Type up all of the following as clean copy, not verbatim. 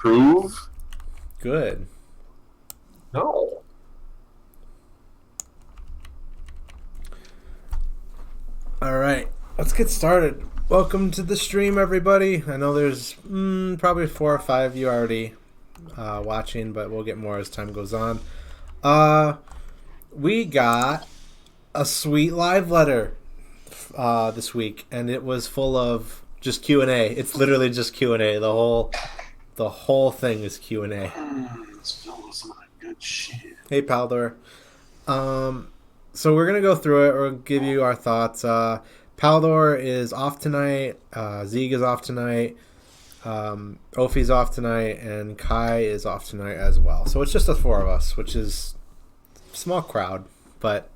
Prove? Good. No. All right, let's get started. Welcome to the stream, everybody. I know there's probably 4 or 5 of you already watching, but we'll get more as time goes on. We got a sweet live letter this week, and it was full of just Q&A. It's literally just Q&A. The whole thing is Q&A. This feels like good shit. Hey, Paldor. So we're gonna go through it. We'll give you our thoughts. Paldor is off tonight. Zeeg is off tonight. Ophi's off tonight, and Kai is off tonight as well. So it's just the 4 of us, which is a small crowd, but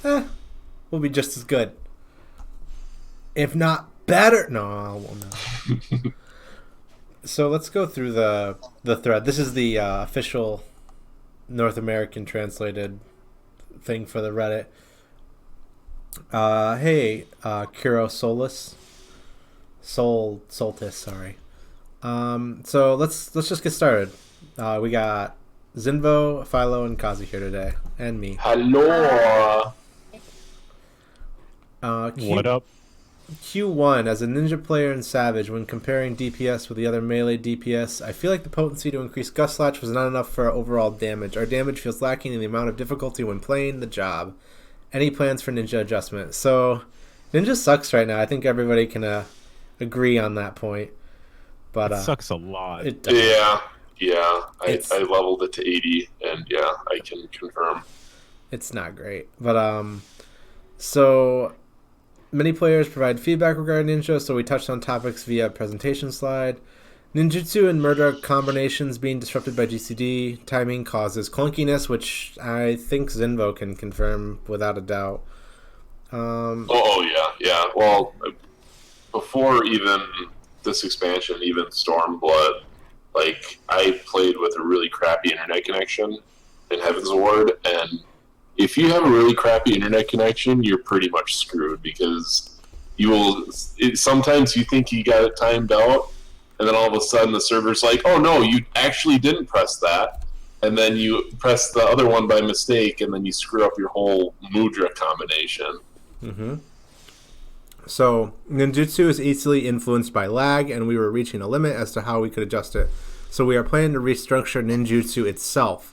we'll be just as good, if not better. No, I won't know. So let's go through the thread. This is the official North American translated thing for the Reddit. Hey, Kuro Soltis, sorry. So let's just get started. We got Zinvo, Philo, and Kazi here today, and me. Hello. What up? Q1, as a ninja player in Savage, when comparing DPS with the other melee DPS, I feel like the potency to increase Gust Slash was not enough for our overall damage. Our damage feels lacking in the amount of difficulty when playing the job. Any plans for ninja adjustment? So, ninja sucks right now. I think everybody can agree on that point. But It sucks a lot. Yeah. I leveled it to 80, and yeah, I can confirm. It's not great. But, so many players provide feedback regarding ninja, so we touched on topics via presentation slide. Ninjutsu and murder combinations being disrupted by GCD. Timing causes clunkiness, which I think Zinvo can confirm without a doubt. Yeah. Well, before even this expansion, even Stormblood, like, I played with a really crappy internet connection in Heaven's Ward, and if you have a really crappy internet connection, you're pretty much screwed, because sometimes you think you got it timed out, and then all of a sudden the server's like, oh no, you actually didn't press that, and then you press the other one by mistake, and then you screw up your whole mudra combination. Mm-hmm. So ninjutsu is easily influenced by lag, and we were reaching a limit as to how we could adjust it. So we are planning to restructure ninjutsu itself.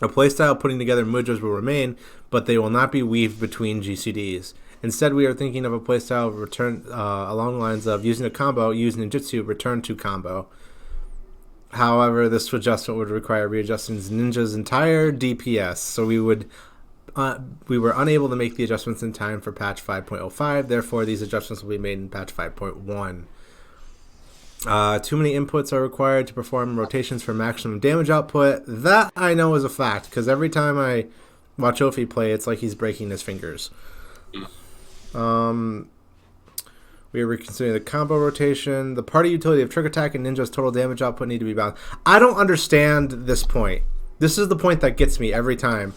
A playstyle putting together mudras will remain, but they will not be weaved between GCDs. Instead, we are thinking of a playstyle return along the lines of using a combo, use ninjutsu, return to combo. However, this adjustment would require readjusting Ninja's entire DPS, so we were unable to make the adjustments in time for patch 5.05. Therefore, these adjustments will be made in patch 5.1. Too many inputs are required to perform rotations for maximum damage output. That I know is a fact, because every time I watch Ophi play, it's like he's breaking his fingers. We are reconsidering the combo rotation. The party utility of Trick Attack and Ninja's total damage output need to be balanced. I don't understand this point. This is the point that gets me every time.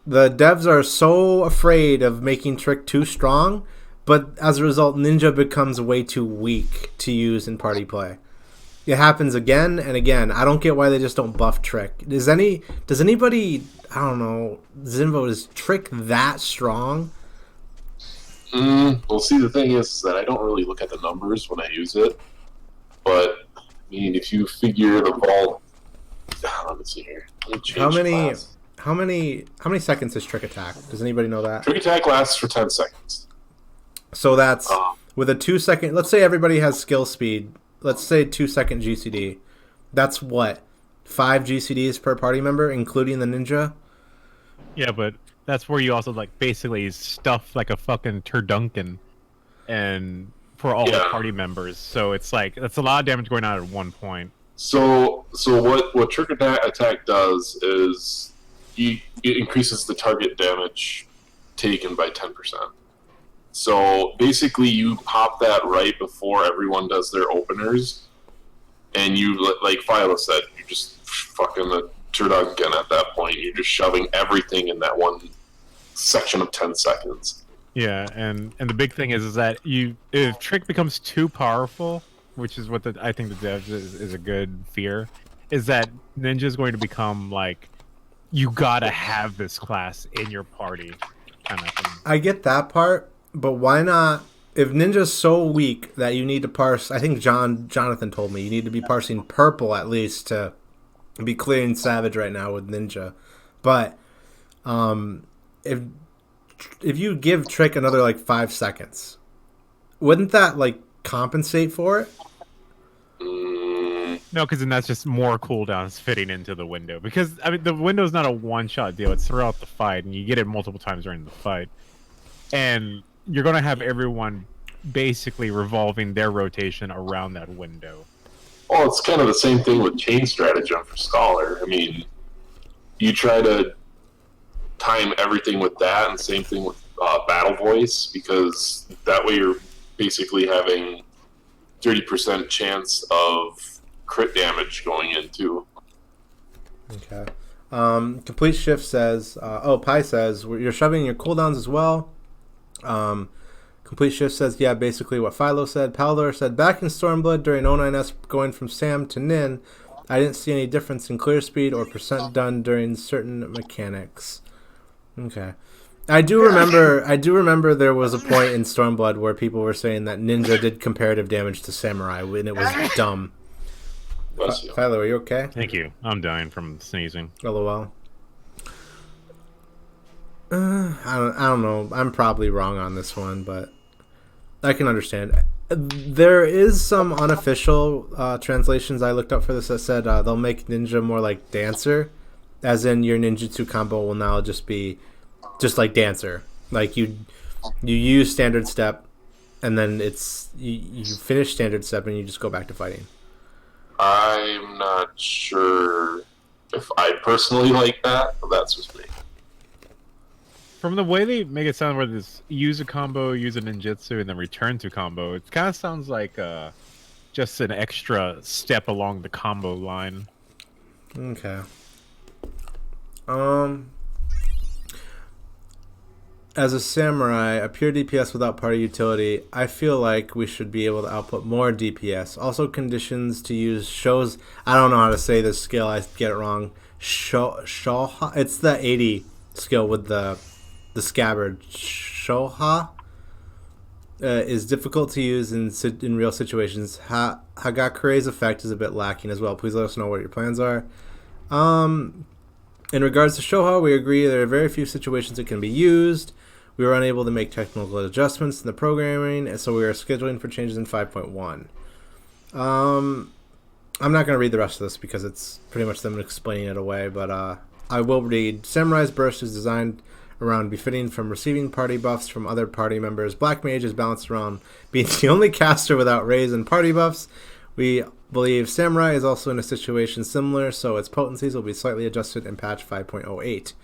The devs are so afraid of making Trick too strong, but as a result, Ninja becomes way too weak to use in party play. It happens again and again. I don't get why they just don't buff Trick. Does anybody, I don't know, Zinvo, is Trick that strong? Well, see, the thing is that I don't really look at the numbers when I use it, but I mean, if you figure the vault, let me see here. How many seconds is Trick Attack? Does anybody know that? Trick Attack lasts for 10 seconds. So that's with a 2-second. Let's say everybody has skill speed. Let's say 2-second GCD. That's what, 5 GCDs per party member, including the ninja. Yeah, but that's where you also like basically stuff like a fucking turduncan, and for all the party members. So it's like that's a lot of damage going on at one point. So what Trick Attack does is it increases the target damage taken by 10%. So basically, you pop that right before everyone does their openers, and you, like Philo said, you're just fucking a turducken at that point. You're just shoving everything in that one section of 10 seconds. Yeah, and the big thing is that if Trick becomes too powerful which is what I think the devs is a good fear, is that Ninja is going to become like, you gotta have this class in your party kind of thing. I get that part, but why not? If Ninja's so weak that you need to parse, I think Jonathan told me you need to be parsing purple at least to be clearing Savage right now with Ninja. But if you give Trick another like 5 seconds, wouldn't that like compensate for it? No, because then that's just more cooldowns fitting into the window. Because I mean, the window's not a one-shot deal; it's throughout the fight, and you get it multiple times during the fight. And you're gonna have everyone basically revolving their rotation around that window. Well, it's kind of the same thing with chain stratagem for Scholar. I mean, you try to time everything with that, and same thing with Battle Voice, because that way you're basically having 30% chance of crit damage going into. Okay. Complete Shift says, Pi says, you're shoving your cooldowns as well. Complete Shift says, yeah, basically what Philo said. Paldor said, back in Stormblood during 09S going from Sam to Nin, I didn't see any difference in clear speed or percent done during certain mechanics. Okay. I do remember there was a point in Stormblood where people were saying that Ninja did comparative damage to Samurai and it was dumb. Philo, are you okay? Thank you. I'm dying from sneezing. LOL. I don't know. I'm probably wrong on this one, but I can understand. There is some unofficial translations I looked up for this that said they'll make Ninja more like Dancer, as in your ninjutsu combo will now just be just like Dancer. Like you use standard step, and then you finish standard step and you just go back to fighting. I'm not sure if I personally like that, but that's just me. From the way they make it sound where this use a combo, use a ninjutsu, and then return to combo, it kind of sounds like just an extra step along the combo line. Okay. As a samurai, a pure DPS without party utility, I feel like we should be able to output more DPS. Also, conditions to use shows. I don't know how to say this skill. I get it wrong. Shoha. It's the 80 skill with the scabbard. Shoha is difficult to use in real situations. Hagakure's effect is a bit lacking as well. Please let us know what your plans are. In regards to Shoha, we agree there are very few situations it can be used. We were unable to make technical adjustments in the programming, and so we are scheduling for changes in 5.1. I'm not going to read the rest of this because it's pretty much them explaining it away, but I will read. Samurai's Burst is designed around befitting from receiving party buffs from other party members. Black Mage is balanced around being the only caster without raise and party buffs. We believe Samurai is also in a situation similar, so its potencies will be slightly adjusted in patch 5.08.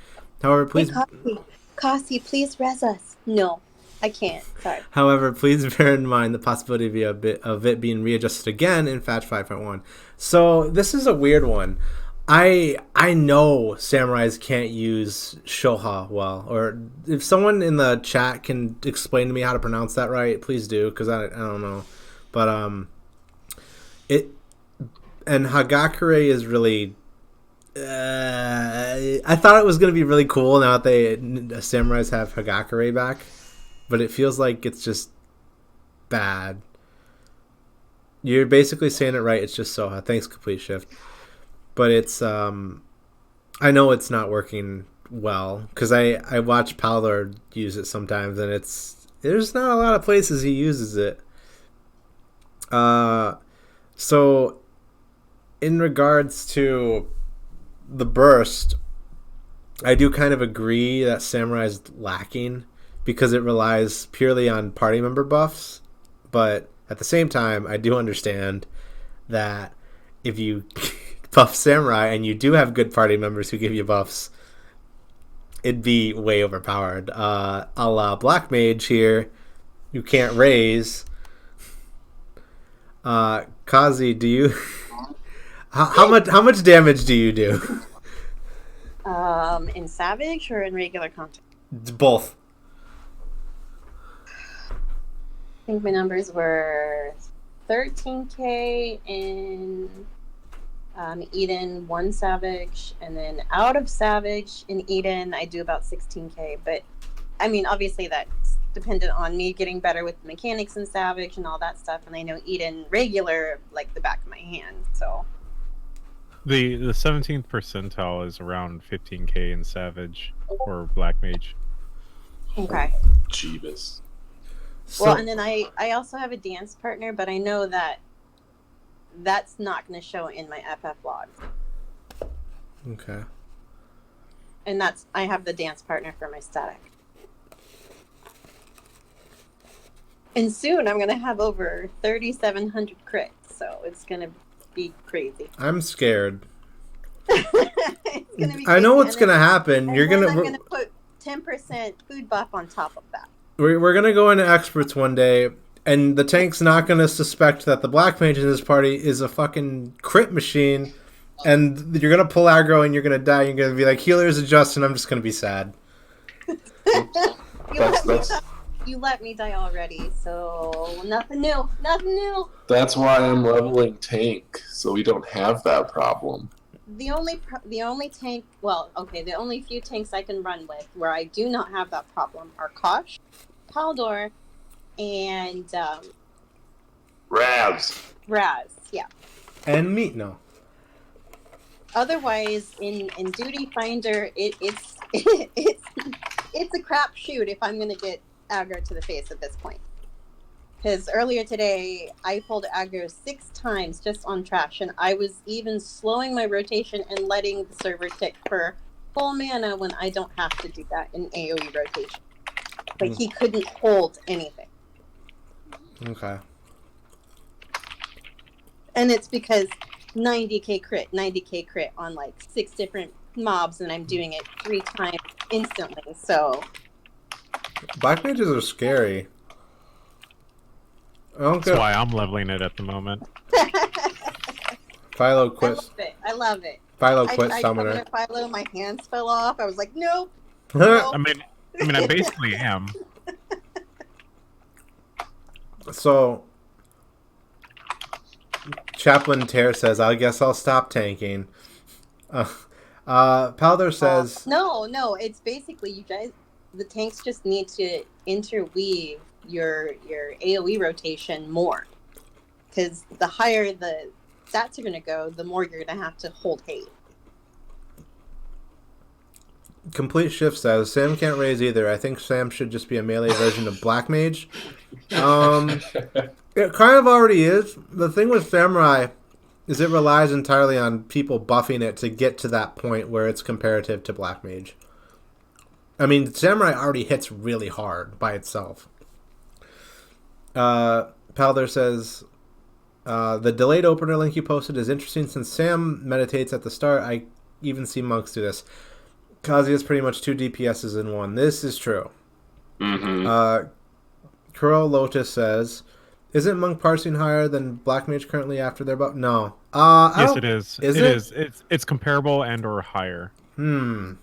However, please... Hey, Kasi, please res us. No, I can't. Sorry. However, please bear in mind the possibility of it being readjusted again in patch 5.1. So, this is a weird one. I know samurais can't use Shoha well, or if someone in the chat can explain to me how to pronounce that right, please do, because I don't know. But, and Hagakure is really... I thought it was going to be really cool now that samurais have Hagakure back, but it feels like it's just bad. You're basically saying it right, it's just Soha. Thanks, Complete Shift. But it's... I know it's not working well, because I watch Paldor use it sometimes, and there's not a lot of places he uses it. So, in regards to the burst, I do kind of agree that Samurai is lacking because it relies purely on party member buffs. But at the same time, I do understand that if you buff Samurai and you do have good party members who give you buffs, it'd be way overpowered. A la Black Mage here, you can't raise. Kazi, do you... How much damage do you do? In Savage or in regular content? Both. I think my numbers were 13k in Eden, 1 Savage, and then out of Savage in Eden, I do about 16k. But I mean, obviously, that's dependent on me getting better with mechanics in Savage and all that stuff. And I know Eden regular like the back of my hand. So The 17th percentile is around 15k in Savage or Black Mage. okay. Jeebus. So, Well, and then I also have a dance partner, but I know that that's not going to show in my FF logs. okay. And that's I have the dance partner for my static. And soon I'm going to have over 3,700 crits, so it's going to be crazy. I'm scared. It's going to be I know crazy. what's going to happen. And You're then going I'm to... going to put 10% food buff on top of that. We're going to go into experts one day, and the tank's not going to suspect that the black mage in this party is a fucking crit machine, and you're going to pull aggro and you're going to die. You're going to be like, healers adjust, and I'm just going to be sad. You let me die already, so nothing new. Nothing new. That's why I'm leveling tank, so we don't have that problem. The only tank, well, okay, the only few tanks I can run with where I do not have that problem are Kosh, Paldor, and Ravs. Raz. Yeah. And meat, no. Otherwise, in Duty Finder, it's it's a crapshoot if I'm gonna get aggro to the face at this point. Because earlier today, I pulled aggro 6 times just on trash, and I was even slowing my rotation and letting the server tick for full mana when I don't have to do that in AoE rotation. Like, he couldn't hold anything. Okay. And it's because 90k crit on like 6 different mobs, and I'm doing it 3 times instantly, so... Black mages are scary. I don't That's get... why I'm leveling it at the moment. Philo quits. I love it. Philo quit I summoner. Philo, my hands fell off. I was like, nope. I mean, I basically am. So, Chaplain Tear says, I guess I'll stop tanking. Paldor says... No, it's basically, you guys, the tanks just need to interweave your AoE rotation more. Because the higher the stats are going to go, the more you're going to have to hold hate. Complete Shift says, Sam can't raise either. I think Sam should just be a melee version of Black Mage. It kind of already is. The thing with Samurai is it relies entirely on people buffing it to get to that point where it's comparative to Black Mage. I mean, Samurai already hits really hard by itself. Paldor says, the delayed opener link you posted is interesting since Sam meditates at the start. I even see monks do this. Kazuya is pretty much 2 DPSs in one. This is true. Mm-hmm. Kuro Lotus says, isn't monk parsing higher than black mage currently after their buff? No. Yes, it is. Is it it? is. It's comparable and or higher. And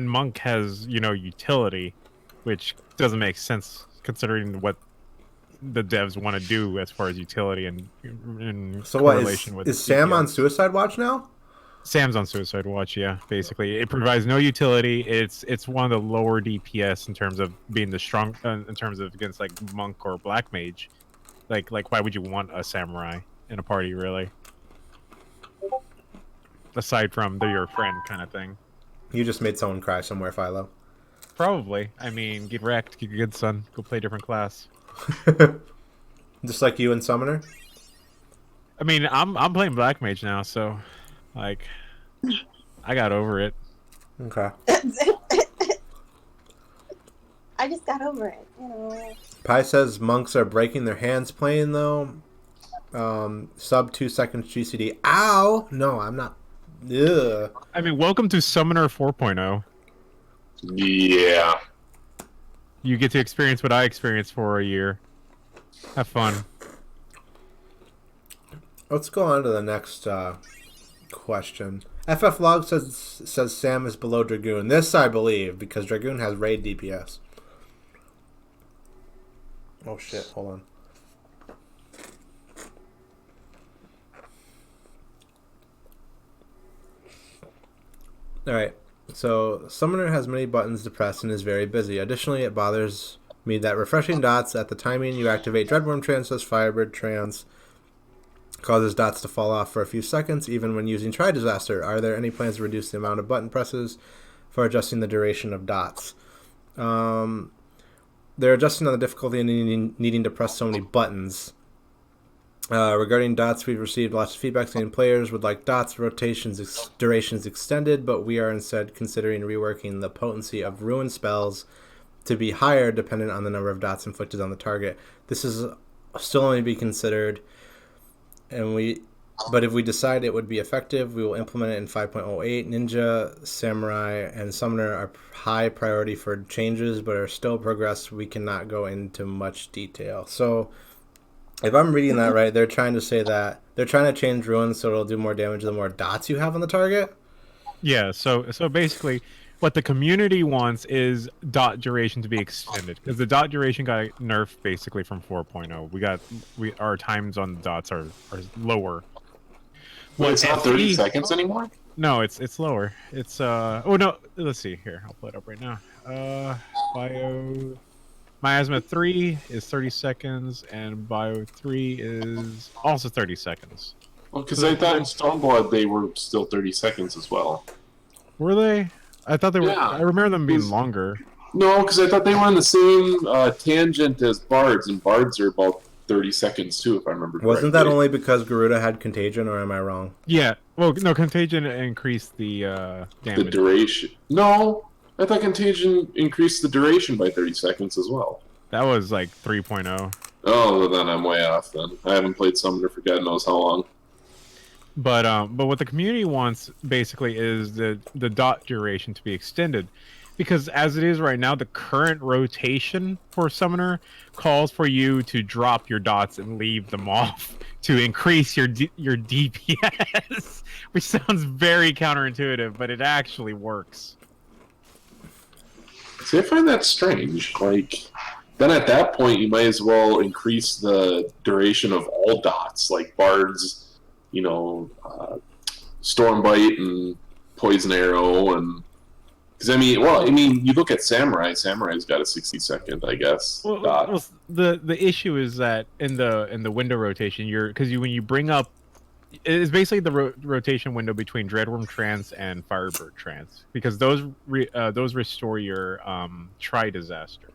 monk has, utility, which doesn't make sense considering what the devs want to do as far as utility and in so what correlation with is Sam DPS. on Suicide Watch now? Sam's on Suicide Watch, yeah. Basically, it provides no utility. It's one of the lower DPS in terms of being the strong in terms of against like monk or black mage. Like why would you want a samurai in a party really? Aside from they're your friend kind of thing. You just made someone cry somewhere, Philo. Probably. I mean, get wrecked, get good, son. Go play a different class. Just like you and Summoner? I mean, I'm playing black mage now, so like I got over it. Okay. I just got over it, Pi says monks are breaking their hands playing though. Sub 2 seconds GCD. Ow! No, I'm not. Ugh. I mean, welcome to Summoner 4.0. Yeah. You get to experience what I experienced for a year. Have fun. Let's go on to the next question. FF Log says Sam is below Dragoon. This I believe because Dragoon has raid DPS. Oh shit! Hold on. All right. So Summoner has many buttons to press and is very busy. Additionally, it bothers me that refreshing dots at the timing you activate Dreadworm Trance as Firebird Trance causes dots to fall off for a few seconds, even when using Try Disaster. Are there any plans to reduce the amount of button presses for adjusting the duration of dots? They're adjusting on the difficulty and needing to press so many buttons. Regarding dots, we've received lots of feedback saying players would like dots rotations durations extended, but we are instead considering reworking the potency of ruin spells to be higher dependent on the number of dots inflicted on the target. This is still only be considered, but if we decide it would be effective, we will implement it in 5.08. Ninja, Samurai, and Summoner are high priority for changes, but are still progress. We cannot go into much detail. So, if I'm reading that right, they're trying to say that they're trying to change ruins so it'll do more damage the more dots you have on the target. Yeah, so basically what the community wants is dot duration to be extended, because the dot duration got nerfed basically from 4.0. Our times on the dots are lower. Wait, it's not 30 seconds anymore? No, it's lower. It's oh no, let's see here. I'll pull it up right now. Bio Miasma 3 is 30 seconds, and Bio 3 is also 30 seconds. Well, because I thought in Stormblood they were still 30 seconds as well. Were they? I thought they were. Yeah. I remember them being longer. No, because I thought they were on the same tangent as Bards, and Bards are about 30 seconds too, if I remember correctly. Wasn't that only because Garuda had Contagion, or am I wrong? Yeah. Well, no, Contagion increased the damage. The duration. No, I thought Contagion increased the duration by 30 seconds as well. That was like 3.0. Oh, well, then I'm way off then. I haven't played Summoner for God knows how long. But what the community wants basically is the dot duration to be extended, because as it is right now, the current rotation for Summoner calls for you to drop your dots and leave them off to increase your DPS, which sounds very counterintuitive, but it actually works. See, I find that strange. Like, then at that point, you might as well increase the duration of all dots, like Bards, you know, Stormbite and Poison Arrow, and because I mean, you look at Samurai. Samurai's got a 60-second, I guess. Well, the issue is that in the window rotation, when you bring up, it's basically the rotation window between Dreadworm Trance and Firebird Trance, because those restore your Try Disaster.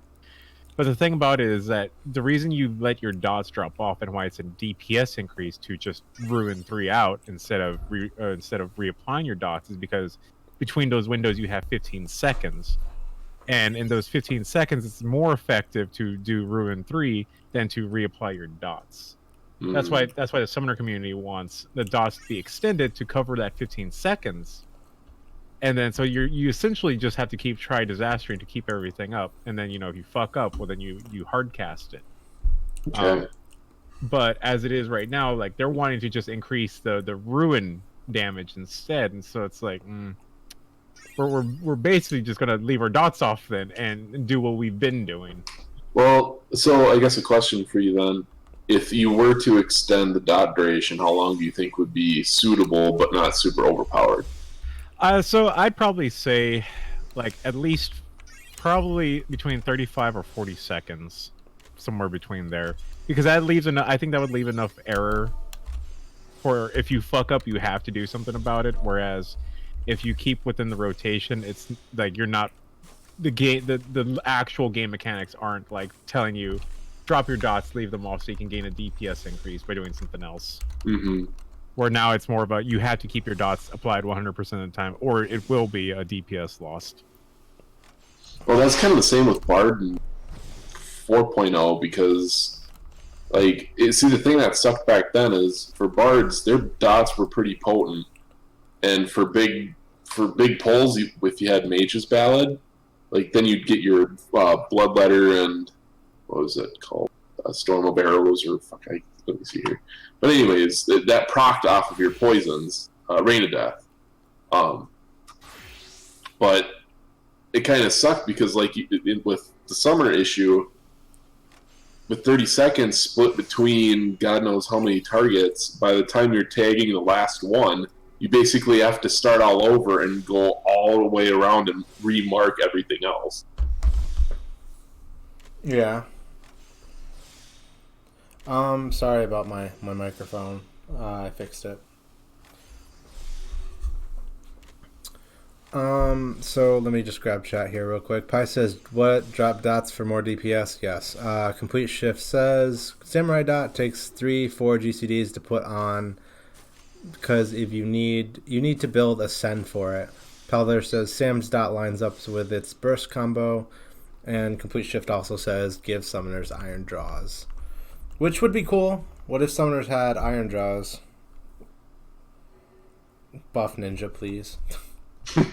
But the thing about it is that the reason you let your dots drop off and why it's a DPS increase to just ruin 3 out instead of reapplying your dots is because between those windows you have 15 seconds, and in those 15 seconds it's more effective to do ruin 3 than to reapply your dots. That's why the Summoner community wants the dots to be extended to cover that 15 seconds. And then so you essentially just have to keep Try Disastering to keep everything up, and then if you fuck up, well then you hard cast it. Okay. But as it is right now, like they're wanting to just increase the ruin damage instead, and so it's like we're basically just gonna leave our dots off then and do what we've been doing. Well, so I guess a question for you then: if you were to extend the dot duration, how long do you think would be suitable but not super overpowered? So I'd probably say, like, at least probably between 35 or 40 seconds, somewhere between there, because that leaves enough. I think that would leave enough error for if you fuck up, you have to do something about it. Whereas if you keep within the rotation, it's like you're not the game. The actual game mechanics aren't like telling you drop your dots, leave them off, so you can gain a DPS increase by doing something else. Mm-hmm. Where now it's more about you have to keep your dots applied 100% of the time, or it will be a DPS lost. Well, that's kind of the same with Bard and 4.0, because, like, see, the thing that sucked back then is for Bards, their dots were pretty potent, and for big pulls, if you had Mage's Ballad, like then you'd get your Bloodletter and what was it called, Storm of Arrows, or let me see here. But anyways, that procced off of your poisons, Rain of Death. But it kind of sucked because, like, with the Summoner issue, with 30 seconds split between God knows how many targets, by the time you're tagging the last one, you basically have to start all over and go all the way around and remark everything else. Yeah. Sorry about my microphone. I fixed it. So let me just grab chat here real quick. Pi says, what? Drop dots for more DPS? Yes. Complete Shift says, Samurai Dot takes 3-4 GCDs to put on because if you need to build a Sen for it. Pelder says, Sam's Dot lines up with its burst combo. And Complete Shift also says, give summoners Iron Draws. Which would be cool. What if summoners had Iron Draws? Buff Ninja, please. No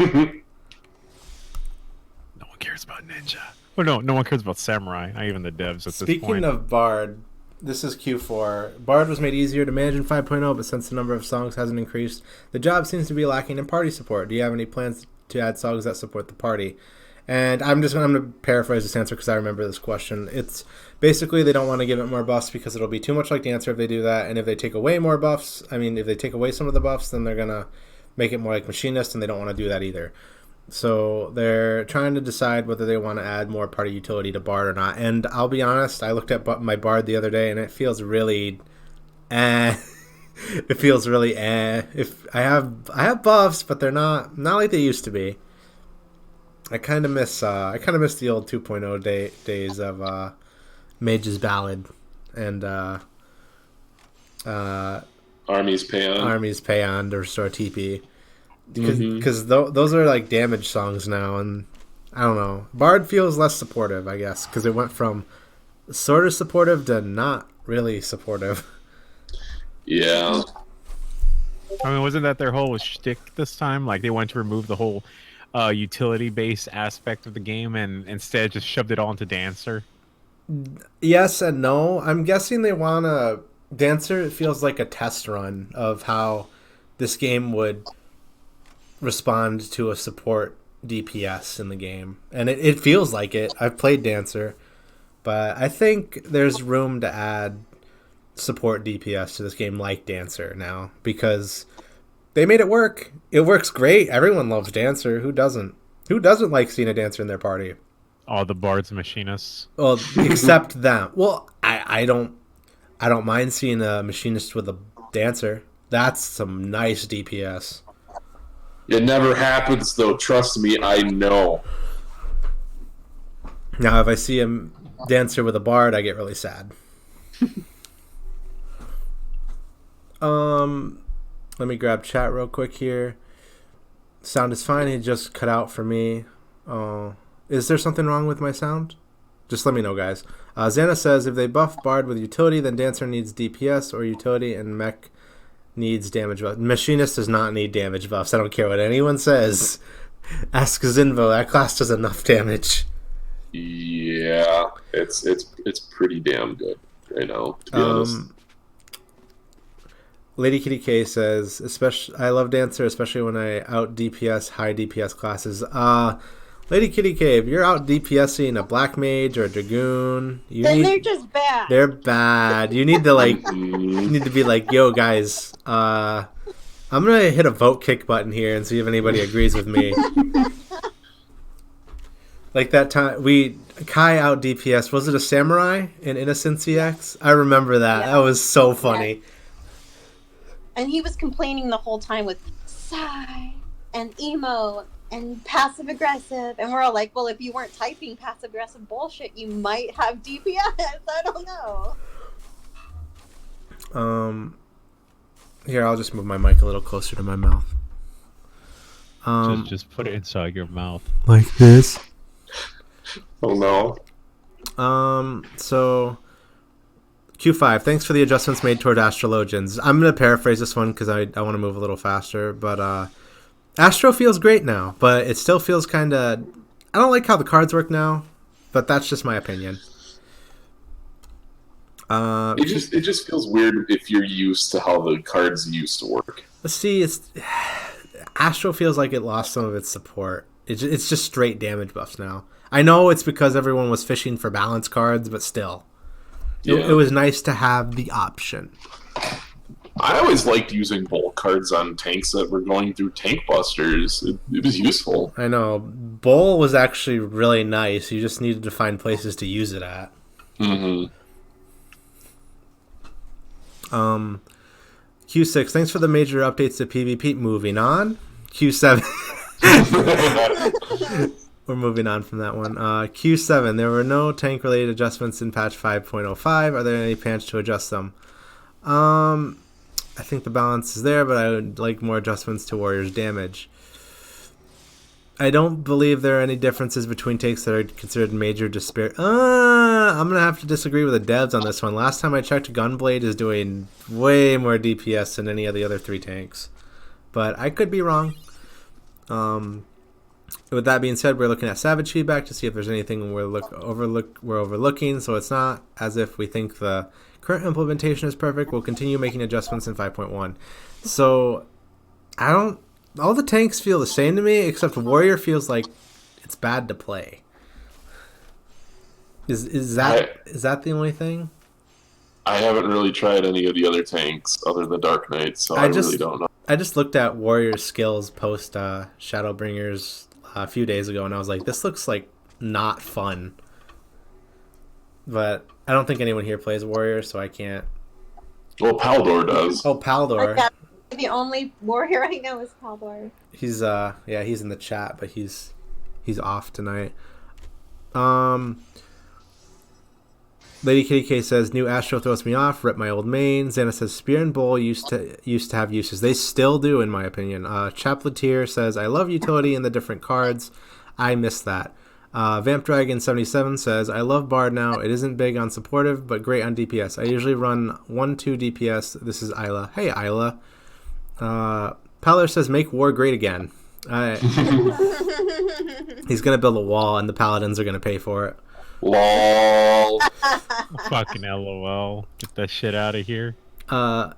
one cares about Ninja. Oh no one cares about Samurai. Not even the devs at this point. Speaking of Bard, this is Q4. Bard was made easier to manage in 5.0, but since the number of songs hasn't increased, the job seems to be lacking in party support. Do you have any plans to add songs that support the party? And I'm going to paraphrase this answer because I remember this question. It's basically they don't want to give it more buffs because it'll be too much like Dancer if they do that. And if they take away more buffs, if they take away some of the buffs, then they're going to make it more like Machinist, and they don't want to do that either. So they're trying to decide whether they want to add more party utility to Bard or not. And I'll be honest, I looked at my Bard the other day, and it feels really It feels really If I have buffs, but they're not like they used to be. I kind of miss the old 2.0 days of Mage's Ballad and Armies Pay On to restore TP. Because those are like damage songs now, and I don't know. Bard feels less supportive, I guess, because it went from sort of supportive to not really supportive. Yeah. I mean, wasn't that their whole shtick this time? Like, they wanted to remove the whole utility-based aspect of the game and instead just shoved it all into Dancer? Yes and no. I'm guessing they want to... Dancer, it feels like a test run of how this game would respond to a support DPS in the game. And it feels like it. I've played Dancer. But I think there's room to add support DPS to this game like Dancer now. Because they made it work. It works great. Everyone loves Dancer. Who doesn't? Who doesn't like seeing a Dancer in their party? All the bards and machinists. Well, except them. Well, I don't mind seeing a machinist with a Dancer. That's some nice DPS. It never happens, though. Trust me, I know. Now, if I see a Dancer with a Bard, I get really sad. Let me grab chat real quick here. Sound is fine. It just cut out for me. Is there something wrong with my sound? Just let me know, guys. Xana says, if they buff Bard with utility, then Dancer needs DPS or utility, and Mech needs damage buffs. Machinist does not need damage buffs. I don't care what anyone says. Ask Zinvo. That class does enough damage. Yeah, it's pretty damn good right now, to be honest. Lady Kitty K says, I love Dancer, especially when I out DPS high DPS classes. Lady Kitty K, if you're out DPSing a Black Mage or a Dragoon, they're just bad. They're bad. You need to you need to be like, yo guys, I'm gonna hit a vote kick button here and see if anybody agrees with me. Like that time Kai out DPS, was it a Samurai in Innocent CX? I remember that. Yeah. That was so funny. Yeah. And he was complaining the whole time with sigh and emo and passive aggressive, and we're all like, well, if you weren't typing passive aggressive bullshit, you might have DPS. I don't know. Here, I'll just move my mic a little closer to my mouth. Just put it inside your mouth. Like this. Oh no. So Q5, thanks for the adjustments made toward Astrologians. I'm going to paraphrase this one because I want to move a little faster, but Astro feels great now, but it still feels kind of... I don't like how the cards work now, but that's just my opinion. It just feels weird if you're used to how the cards used to work. Let's see, Astro feels like it lost some of its support. It's just straight damage buffs now. I know it's because everyone was fishing for balance cards, but still. It was nice to have the option. I always liked using bulk cards on tanks that were going through tank busters. It was useful. I know. Bowl was actually really nice. You just needed to find places to use it at. Mm-hmm. Q6, thanks for the major updates to PvP. Moving on. Q7. We're moving on from that one. Q7, there were no tank-related adjustments in patch 5.05. Are there any plans to adjust them? I think the balance is there, but I would like more adjustments to Warrior's damage. I don't believe there are any differences between tanks that are considered major disparity. I'm going to have to disagree with the devs on this one. Last time I checked, Gunblade is doing way more DPS than any of the other 3 tanks. But I could be wrong. With that being said, we're looking at Savage feedback to see if there's anything we're overlooking. So it's not as if we think the current implementation is perfect. We'll continue making adjustments in 5.1. So all the tanks feel the same to me, except Warrior feels like it's bad to play. Is that the only thing? I haven't really tried any of the other tanks other than Dark Knight, so I really don't know. I just looked at Warrior's skills post Shadowbringers a few days ago, and I was like, this looks like not fun. But I don't think anyone here plays Warrior, so I can't. Well, Paldor does. Oh, Paldor. The only warrior I know is Paldor. He's he's in the chat, but he's off tonight. Lady Kitty K says new Astro throws me off. Rip my old main. Xana says Spear and Bowl used to have uses. They still do, in my opinion. Chapletier says I love utility in the different cards. I miss that. Vamp Dragon 77 says I love Bard now. It isn't big on supportive, but great on DPS. I usually run 1-2 DPS. This is Isla. Hey Isla. Paller says make war great again. He's gonna build a wall, and the paladins are gonna pay for it. LOL. Fucking LOL. Get that shit out of here.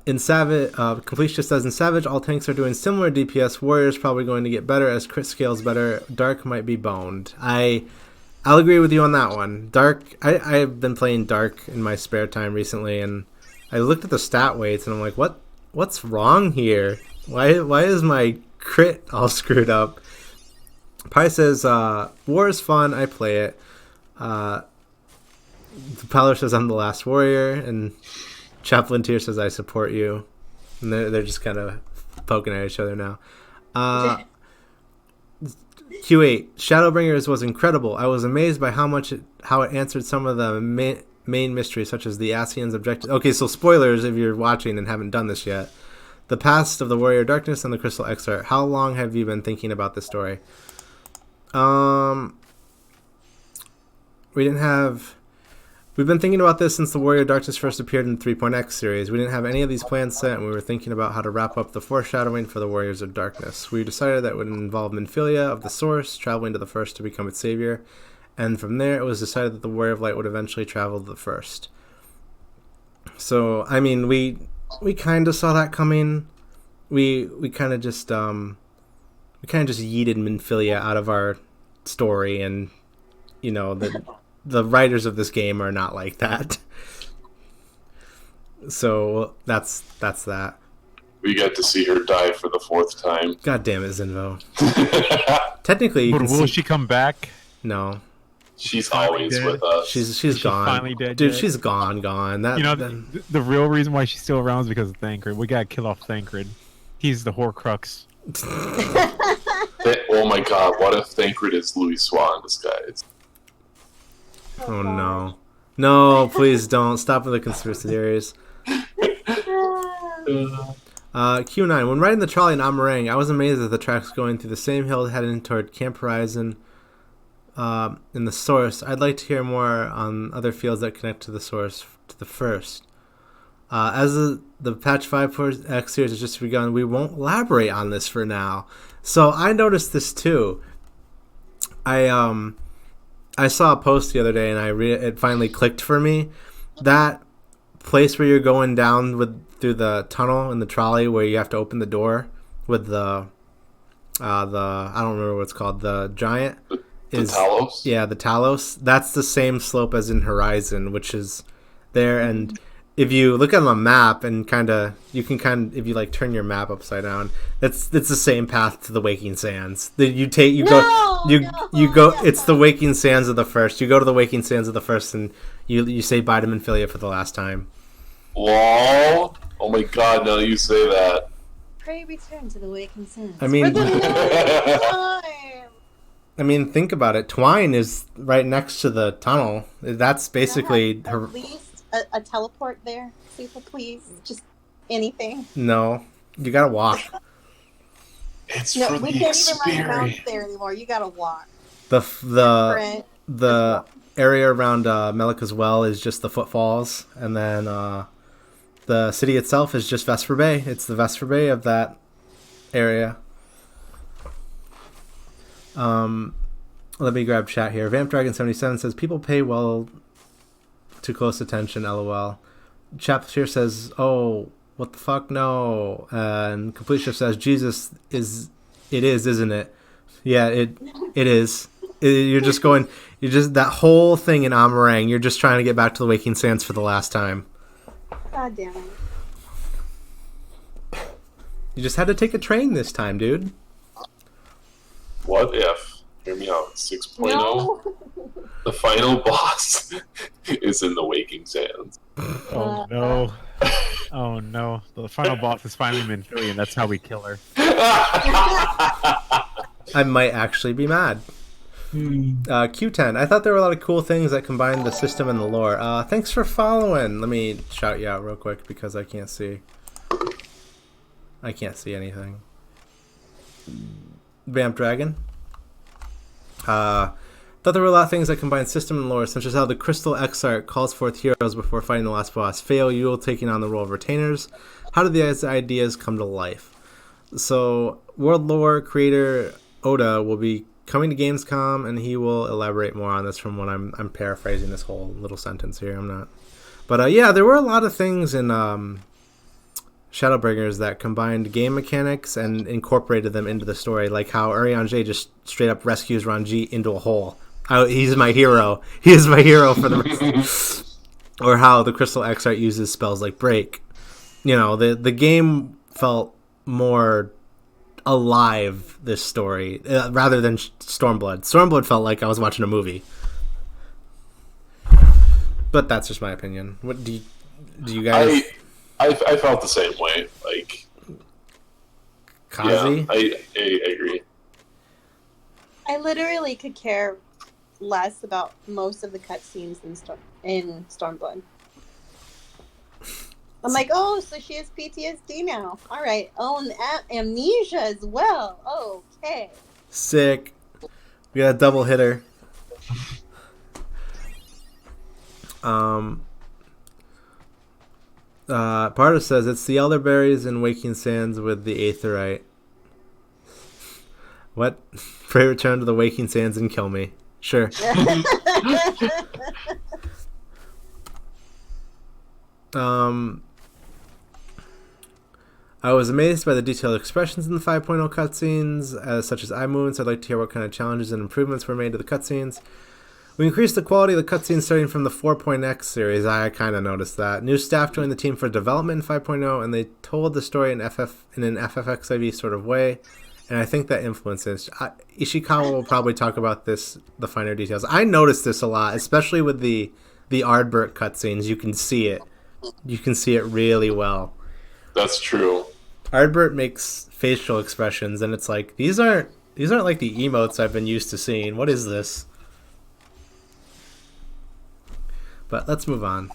In Savage, Complete just says in Savage, all tanks are doing similar DPS. Warrior's probably going to get better as crit scales better. Dark might be boned. I'll agree with you on that one. Dark, I've been playing Dark in my spare time recently, and I looked at the stat weights, and I'm like, what's wrong here? Why is my crit all screwed up? Pi says, war is fun, I play it. The Paller says I'm the last warrior, and Chaplain Tier says I support you. And they're just kind of poking at each other now. Q8 Shadowbringers was incredible. I was amazed by how it answered some of the main mysteries, such as the Asian's objective. Okay, so spoilers if you're watching and haven't done this yet. The past of the Warrior Darkness and the Crystal Exarch. How long have you been thinking about this story? We've been thinking about this since the Warrior Darkness first appeared in the 3.x series. We didn't have any of these plans set, and we were thinking about how to wrap up the foreshadowing for the Warriors of Darkness. We decided that would involve Minfilia of the Source, traveling to the First to become its savior, and from there it was decided that the Warrior of Light would eventually travel to the First. So, I mean, we kind of saw that coming. We kind of just yeeted Minfilia out of our story, and you know the writers of this game are not like that. So that's that. We got to see her die for the 4th time. God damn it, Zinvo. Technically, But will she come back? No. She's always dead. with us. She's gone. Finally dead. Dude, yet? she's gone. The real reason why she's still around is because of Thancred. We gotta kill off Thancred. He's the Horcrux. Oh my god, what if Thancred is Louis Swan in disguise? Oh no. No, please don't. Stop with the conspiracy theories. Q9. When riding the trolley in Amarang, I was amazed at the tracks going through the same hill heading toward Camp Horizon in the Source. I'd like to hear more on other fields that connect to the Source, to the First. As the patch 5.x series has just begun, we won't elaborate on this for now. So I noticed this too. I saw a post the other day, and it finally clicked for me. That place where you're going down through the tunnel in the trolley, where you have to open the door with the I don't remember what it's called, the giant. The Talos? Yeah, the Talos. That's the same slope as in Horizon, which is there, and if you look on the map and if you like turn your map upside down, it's the same path to the Waking Sands. You go. It's the Waking Sands of the First. You go to the Waking Sands of the First, and you say bye to Minfilia for the last time. Lol. Oh my god, now you say that. Pray return to the Waking Sands. I mean- for the last time. I mean, think about it. Twine is right next to the tunnel. That's basically her. At least a teleport there, super please. Just anything. No, you gotta walk. It's No, for we the can't even run around experience. there anymore. You gotta walk. The area around Melika's Well is just the footfalls, and then the city itself is just Vesper Bay. It's the Vesper Bay of that area. Let me grab chat here. Vamp Dragon 77 says people pay well to close attention. LOL. Chapter says, "Oh, what the fuck? No." And Complete Shift says, "Jesus is. It is, isn't it? Yeah, it is. You're just going. You're just that whole thing in Amarang. You're just trying to get back to the Waking Sands for the last time. God damn it. You just had to take a train this time, dude." What if? Hear me out. 6.0. No. The final boss is in the Waking Sands. Oh no. Oh no. The final boss is finally Minfilia, and that's how we kill her. I might actually be mad. Q10. I thought there were a lot of cool things that combined the system and the lore. Thanks for following. Let me shout you out real quick because I can't see. I can't see anything. Vamp Dragon. Thought there were a lot of things that combine system and lore, such as how the Crystal Exarch calls forth heroes before fighting the last boss. Fail, Yule taking on the role of retainers. How did these ideas come to life? So, world lore creator Oda will be coming to Gamescom, and he will elaborate more on this from what I'm paraphrasing this whole little sentence here. I'm not. But yeah, there were a lot of things in Shadowbringers that combined game mechanics and incorporated them into the story, like how Urianger just straight up rescues Ranji into a hole. He's my hero. He is my hero for the rest. Or how the Crystal Exarch uses spells like Break. You know, the game felt more alive, this story, rather than Stormblood. Stormblood felt like I was watching a movie. But that's just my opinion. What do you guys... I felt the same way. Like, Kazi? yeah, I agree. I literally could care less about most of the cutscenes in Stormblood. I'm like, oh, so she has PTSD now. All right. Oh, and amnesia as well. Okay. Sick. We got a double hitter. Pardo says it's the elderberries and Waking Sands with the aetherite. What? Pray return to the Waking Sands and kill me. Sure. I was amazed by the detailed expressions in the 5.0 cutscenes, such as eye movements. I'd like to hear what kind of challenges and improvements were made to the cutscenes. We increased the quality of the cutscenes starting from the 4.x series. I kind of noticed that. New staff joined the team for development in 5.0, and they told the story in an FFXIV sort of way, and I think that influences. Ishikawa will probably talk about the finer details. I noticed this a lot, especially with the Ardbert cutscenes. You can see it. You can see it really well. That's true. Ardbert makes facial expressions, and it's like, these aren't like the emotes I've been used to seeing. What is this? But let's move on.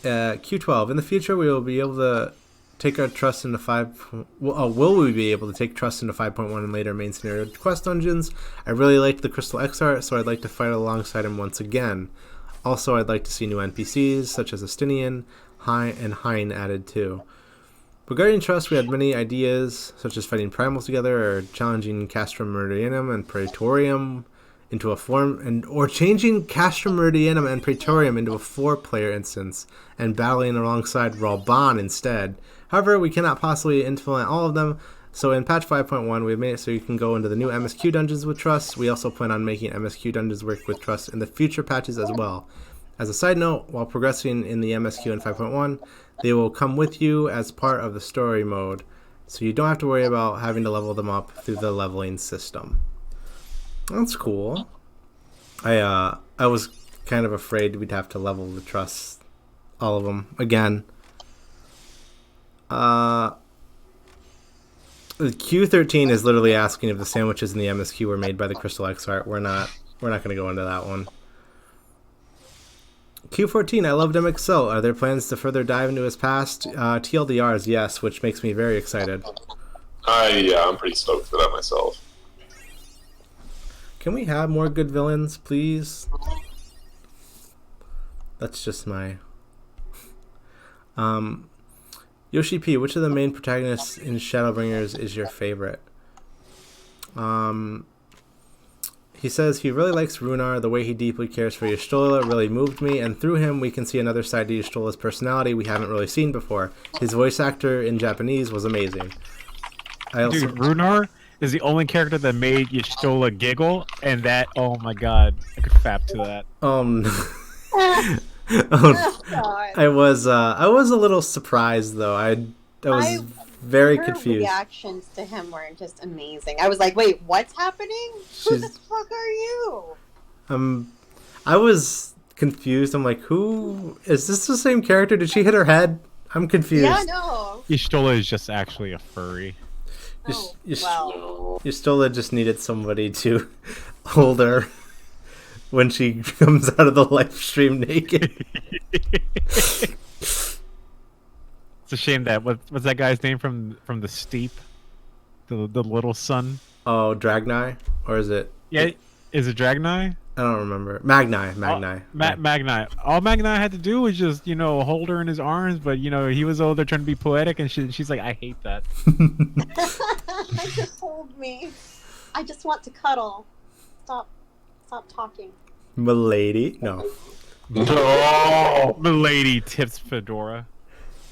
Q12. In the future, we will be able to take our trust into 5... will we be able to take trust into 5.1 and later main scenario quest dungeons? I really liked the Crystal Exarch, so I'd like to fight alongside him once again. Also, I'd like to see new NPCs, such as Astinian, and Hein added too. Regarding trust, we had many ideas, such as fighting primals together, or challenging Castrum Meridianum and Praetorium into a or changing Castrum Meridianum and Praetorium into a 4-player instance, and battling alongside Ralban instead. However, we cannot possibly implement all of them, So in patch 5.1, we've made it so you can go into the new MSQ dungeons with Trust. We also plan on making MSQ dungeons work with Trust in the future patches as well. As a side note, while progressing in the MSQ in 5.1, they will come with you as part of the story mode, so you don't have to worry about having to level them up through the leveling system. That's cool. I was kind of afraid we'd have to level the Trust, all of them, again. Q13 is literally asking if the sandwiches in the MSQ were made by the Crystal X art. We're not going to go into that one. Q14, I loved MXL. Are there plans to further dive into his past? TLDRs, yes, which makes me very excited. Yeah, I'm pretty stoked for that myself. Can we have more good villains, please? That's just my... Yoshi P, which of the main protagonists in Shadowbringers is your favorite? He says he really likes Runar. The way he deeply cares for Y'shtola really moved me, and through him we can see another side to Y'shtola's personality we haven't really seen before. His voice actor in Japanese was amazing. Dude, Runar is the only character that made Y'shtola giggle, and that, oh my god, I could fap to that. I was a little surprised though. I was very confused. Reactions to him were just amazing. I was like, "Wait, what's happening? Who the fuck are you?" I was confused. I'm like, "Who is this? The same character? Did she hit her head?" I'm confused. Yeah, no. Y'shtola is just actually a furry. Y'shtola just needed somebody to hold her when she comes out of the live stream naked. It's a shame that what's that guy's name from the Steep, the little son. Oh, Dragnai, or is it? Yeah, is it Dragnai? I don't remember. Magnai. Magnai. All Magnai had to do was just hold her in his arms, but he was over there trying to be poetic, and she's like, I hate that. Just hold me. I just want to cuddle. Stop talking. Milady, no. No. Milady tips Fedora.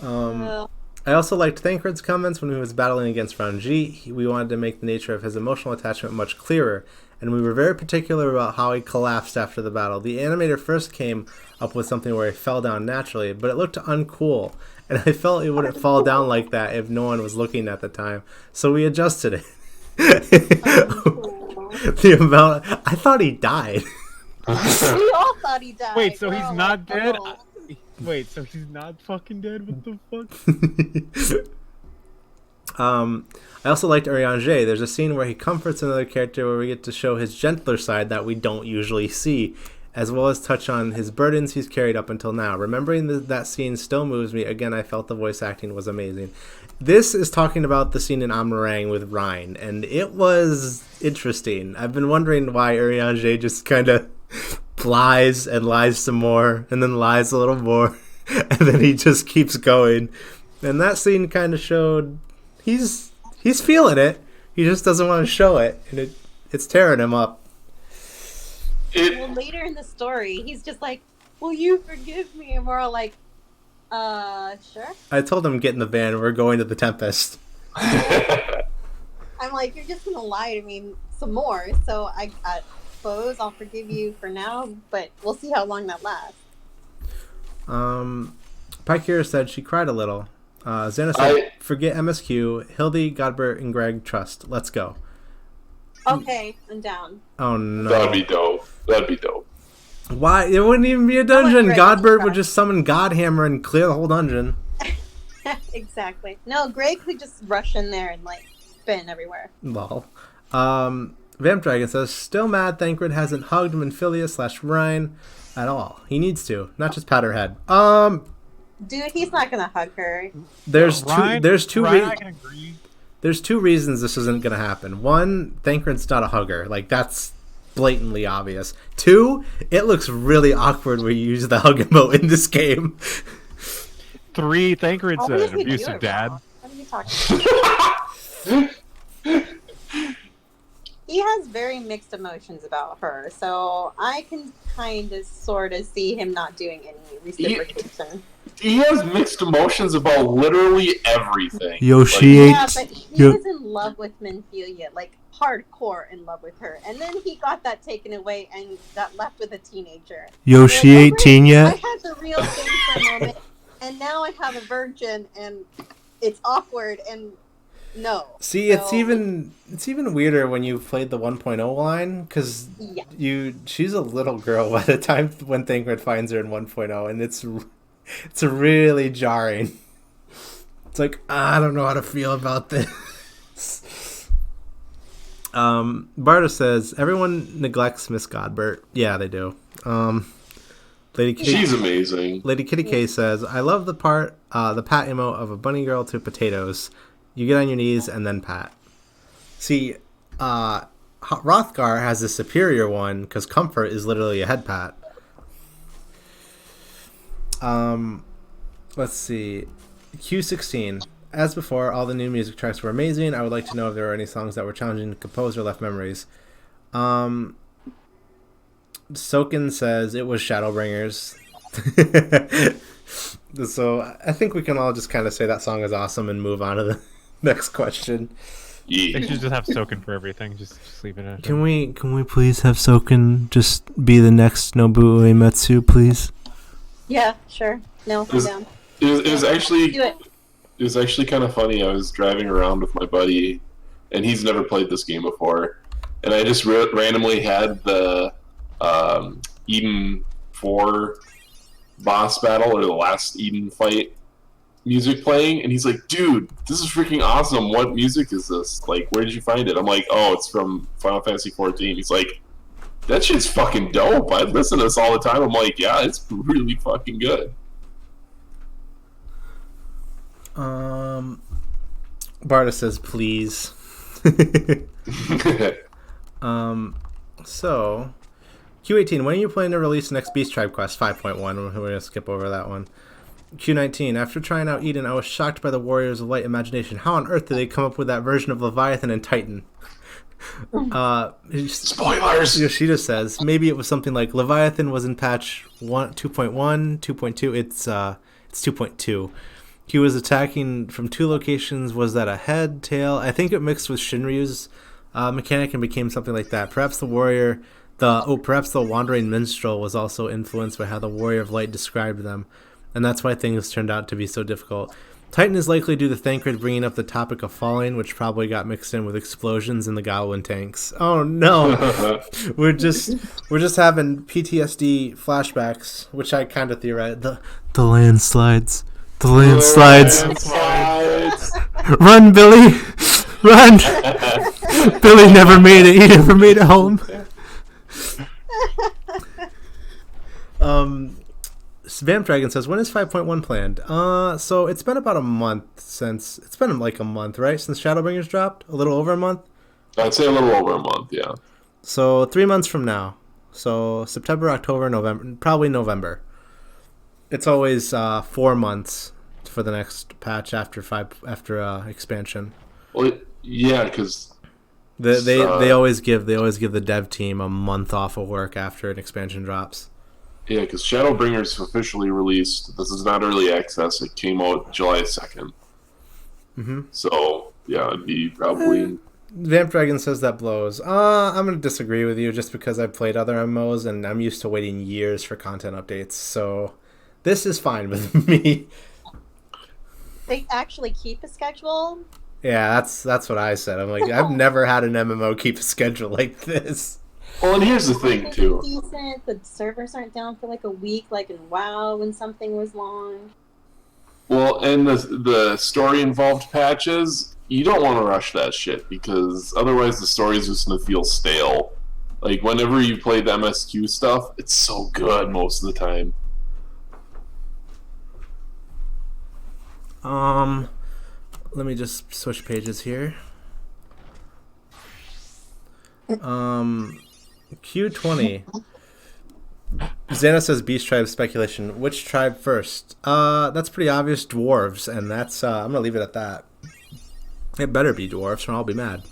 I also liked Thancred's comments when he was battling against Round G. We wanted to make the nature of his emotional attachment much clearer, and we were very particular about how he collapsed after the battle. The animator first came up with something where he fell down naturally, but it looked uncool, and I felt it wouldn't fall down like that if no one was looking at the time, so we adjusted it. The amount... I thought he died. We all thought he died. Wait, so he's not dead? Wait, so he's not fucking dead? What the fuck? I also liked Urianger. There's a scene where he comforts another character where we get to show his gentler side that we don't usually see, as well as touch on his burdens he's carried up until now. Remembering that scene still moves me. Again, I felt the voice acting was amazing. This is talking about the scene in Amarang with Ryan, and it was interesting. I've been wondering why Urianger just kind of lies and lies some more, and then lies a little more, and then he just keeps going. And that scene kind of showed he's feeling it. He just doesn't want to show it, and it's tearing him up. Well, later in the story, he's just like, "Will you forgive me?" And we're all like, sure. I told him, get in the van, we're going to the Tempest. I'm like, you're just gonna lie to me some more, so I suppose I'll forgive you for now, but we'll see how long that lasts. Pikira said she cried a little. Xana said, forget MSQ, Hildy, Godbert, and Greg, trust. Let's go. Okay, I'm down. Oh no. That'd be dope. Why? It wouldn't even be a dungeon. Godbert would just summon Godhammer and clear the whole dungeon. Exactly. No, Greg could just rush in there and spin everywhere. Lol. Vamp Dragon says, still mad Thancred hasn't hugged Minfilia/Ryan at all. He needs to, not just pat her head. Dude, he's not gonna hug her. There's two reasons this isn't gonna happen. One, Thancred's not a hugger. That's blatantly obvious. Two, it looks really awkward when you use the hug emote in this game. Three, Thancred's an abusive dad. What are you talking about? he has very mixed emotions about her, so I can kind of sort of see him not doing any reciprocation. He has mixed emotions about literally everything. Yoshi Like, Yeah, but he is in love with Minfilia, like hardcore in love with her, and then he got that taken away and got left with a teenager. Yoshi You're like, 18 I yet? had the real thing for a moment, and now I have a virgin, and it's awkward and no. See, So, it's even weirder when you played the 1.0 line because yeah. she's a little girl by the time when Thancred finds her in 1.0, and it's really jarring. It's like I don't know how to feel about this. Barda says everyone neglects Miss Godbert. Yeah, they do. Lady Kitty, she's amazing. Lady Kitty K says, I love the pat emote of a bunny girl to potatoes. You get on your knees and then pat. See, Hrothgar has a superior one because comfort is literally a head pat. Let's see. Q16. As before, all the new music tracks were amazing. I would like to know if there were any songs that were challenging to compose or left memories. Soken says it was Shadowbringers. So I think we can all just kind of say that song is awesome and move on to the next question. Yeah. They should just have Soken for everything. Just leave it at Can we please have Soken just be the next Nobuo Uematsu, please? Yeah, sure. No, I'm down. It was actually Do it. It was actually kind of funny. I was driving around with my buddy, and he's never played this game before. And I just randomly had the Eden 4 boss battle, or the last Eden fight music playing, and he's like, dude, this is freaking awesome. What music is this? Like, where did you find it? I'm like, oh, it's from Final Fantasy 14. He's like, that shit's fucking dope. I listen to this all the time. I'm like, yeah, it's really fucking good. Barda says, please. So, Q18, when are you planning to release the next Beast Tribe Quest 5.1? We're going to skip over that one. Q19, after trying out Eden, I was shocked by the Warriors of Light imagination. How on earth did they come up with that version of Leviathan and Titan? Spoilers! Yoshida says, maybe it was something like Leviathan was in patch 2.1, 2.2. It's 2.2. He was attacking from 2 locations. Was that a head, tail? I think it mixed with Shinryu's mechanic and became something like that. Perhaps the Wandering Minstrel was also influenced by how the Warrior of Light described them, and that's why things turned out to be so difficult. Titan is likely due to Thancred bringing up the topic of falling, which probably got mixed in with explosions in the Godwin tanks. Oh no, we're just having PTSD flashbacks, which I kind of theorize. The landslides. The landslides. Run, Billy! Run! Billy never made it. He never made it home. Vamp Dragon says, when is 5.1 planned? So it's been about a month since... It's been like a month, right? Since Shadowbringers dropped? A little over a month? I'd say a little over a month, yeah. So 3 months from now. So September, October, November. Probably November. It's always 4 months for the next patch after expansion. Well, yeah, because They always give the dev team a month off of work after an expansion drops. Yeah, because Shadowbringers officially released. This is not early access. It came out July 2nd. Mm-hmm. So yeah, it'd be probably. Vamp Dragon says that blows. I'm gonna disagree with you just because I've played other MMOs and I'm used to waiting years for content updates. So this is fine with me. They actually keep a schedule. Yeah, that's what I said. I'm like, I've never had an MMO keep a schedule like this. Well, and here's the thing too. Decent. The servers aren't down for like a week, like in WoW when something was long. Well, and the story involved patches, you don't want to rush that shit because otherwise the story is just gonna feel stale. Like whenever you play the MSQ stuff, it's so good most of the time. Let me just switch pages here. Q20. Xana says Beast Tribe speculation. Which tribe first? That's pretty obvious. Dwarves, and that's I'm gonna leave it at that. It better be dwarves, or I'll be mad.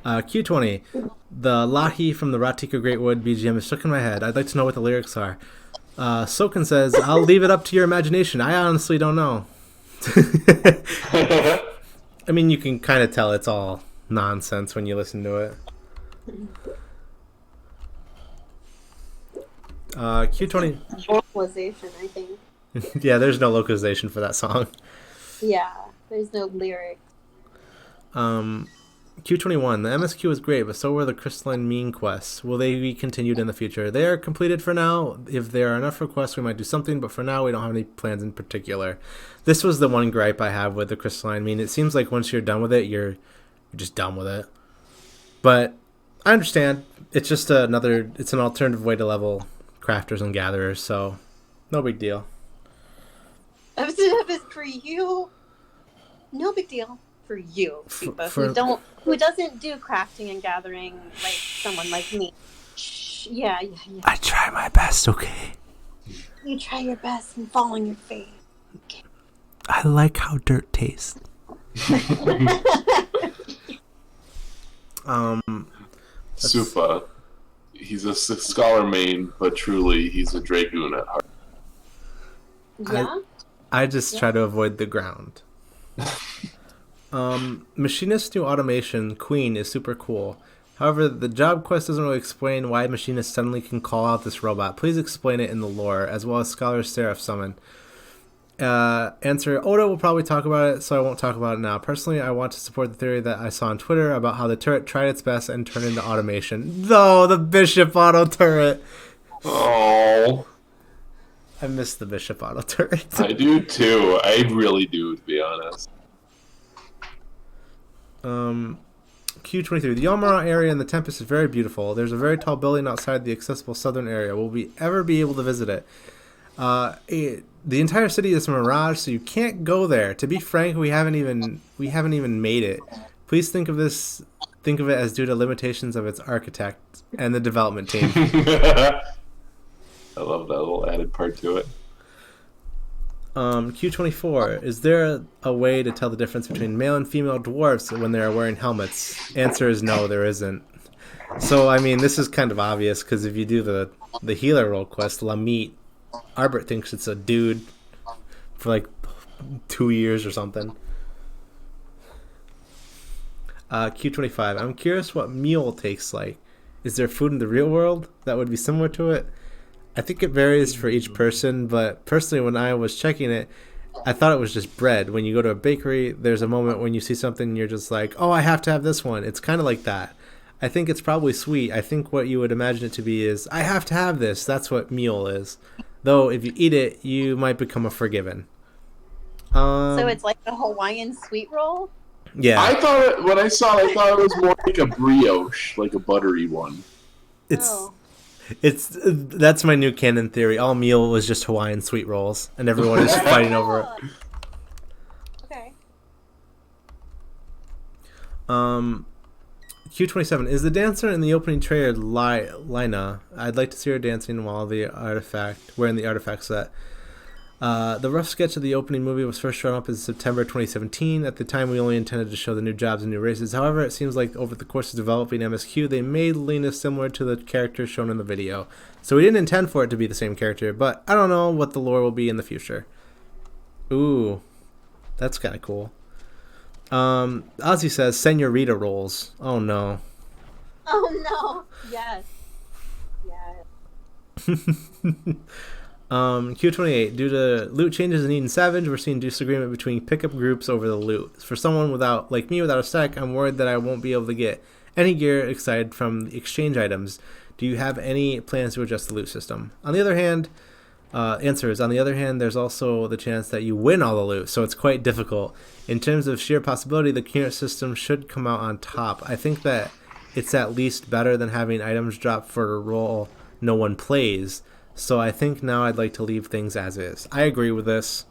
Q20. The Lahi from the Ratika Greatwood BGM is stuck in my head. I'd like to know what the lyrics are. Soken says, I'll leave it up to your imagination. I honestly don't know. I mean, you can kind of tell it's all nonsense when you listen to it. Q20. Localization, I think. Yeah, there's no localization for that song. Yeah, there's no lyric. Q21. The MSQ was great, but so were the Crystalline Mean quests. Will they be continued in the future? They are completed for now. If there are enough requests, we might do something, but for now, we don't have any plans in particular. This was the one gripe I have with the Crystalline Mean. It seems like once you're done with it, you're just done with it. But I understand. It's just it's an alternative way to level crafters and gatherers, so no big deal. If it's for you, no big deal. For you, Sipa, who doesn't do crafting and gathering like someone like me. Yeah. I try my best, okay? You try your best and fall on your face. Okay. I like how dirt tastes. Supa. He's a scholar main, but truly he's a dragoon at heart. Yeah? I just try to avoid the ground. Machinist new automation Queen is super cool. However, the job quest doesn't really explain why Machinist suddenly can call out this robot. Please explain it in the lore, as well as Scholar Seraph summon. Answer, Oda will probably talk about it, so I won't talk about it now. Personally, I want to support the theory that I saw on Twitter about how the turret tried its best and turned into automation. Though, the Bishop Auto turret. Oh. I miss the Bishop Auto turret. I do too. I really do, to be honest. Q23. The Yalmara area in the Tempest is very beautiful. There's a very tall building outside the accessible southern area. Will we ever be able to visit it? The entire city is a mirage, so you can't go there. To be frank, we haven't even made it. Please think of it as due to limitations of its architect and the development team. I love that little added part to it. Q24. Is there a way to tell the difference between male and female dwarves when they are wearing helmets? Answer is no, there isn't. So, I mean, this is kind of obvious, because if you do the healer role quest, Lamit, Arbert thinks it's a dude for like 2 years or something. Q25. I'm curious what mule tastes like. Is there food in the real world that would be similar to it? I think it varies for each person, but personally, when I was checking it, I thought it was just bread. When you go to a bakery, there's a moment when you see something and you're just like, oh, I have to have this one. It's kind of like that. I think it's probably sweet. I think what you would imagine it to be is, I have to have this. That's what mule is. Though, if you eat it, you might become a forgiven. So it's like a Hawaiian sweet roll? Yeah. I thought when I saw it, I thought it was more like a brioche, like a buttery one. That's my new canon theory. All meal was just Hawaiian sweet rolls, and everyone is fighting over it. Okay. Q27. Is the dancer in the opening trailer Lina? I'd like to see her dancing wearing the artifact set. The rough sketch of the opening movie was first shown up in September 2017. At the time, we only intended to show the new jobs and new races. However, it seems like over the course of developing MSQ, they made Lena similar to the character shown in the video. So we didn't intend for it to be the same character, but I don't know what the lore will be in the future. Ooh, that's kind of cool. Ozzy says, Senorita rolls. Oh, no. Oh, no. Yes. Q28. Due to loot changes in Eden Savage, we're seeing disagreement between pickup groups over the loot. For someone like me without a stack, I'm worried that I won't be able to get any gear aside from the exchange items. Do you have any plans to adjust the loot system? On the other hand, there's also the chance that you win all the loot, so it's quite difficult. In terms of sheer possibility, the current system should come out on top. I think that it's at least better than having items drop for a role no one plays. So I think now I'd like to leave things as is. I agree with this,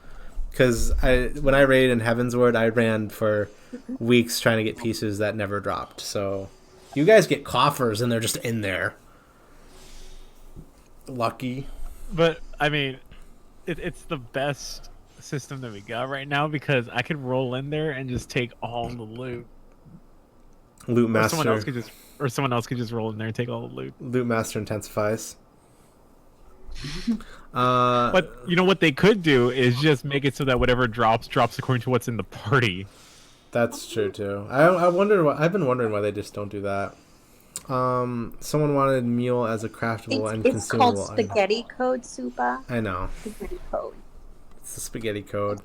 because when I raided in Heavensward, I ran for weeks trying to get pieces that never dropped. So you guys get coffers and they're just in there. Lucky. But I mean, it's the best system that we got right now, because I could roll in there and just take all the loot. Loot Or someone else Master. could just roll in there and take all the loot. Loot Master intensifies. But you know what they could do is just make it so that whatever drops according to what's in the party. That's true too. I wonder. I've been wondering why they just don't do that. Someone wanted mule as a craftable and It's called consumable item. spaghetti code, Supa. I know. Spaghetti code. It's the spaghetti code.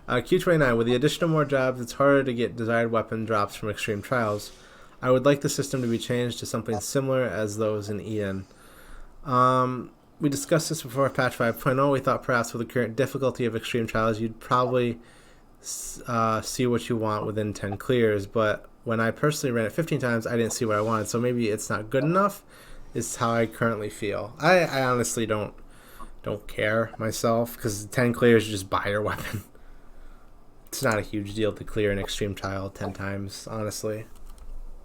Q29. With the addition of more jobs, it's harder to get desired weapon drops from extreme trials. I would like the system to be changed to something similar as those in Eden. We discussed this before patch 5.0. We thought perhaps with the current difficulty of extreme trials, you'd probably see what you want within 10 clears, but when I personally ran it 15 times, I didn't see what I wanted, so maybe it's not good enough, is how I currently feel. I honestly don't care myself, because 10 clears, you just buy your weapon. It's not a huge deal to clear an extreme trial 10 times, honestly.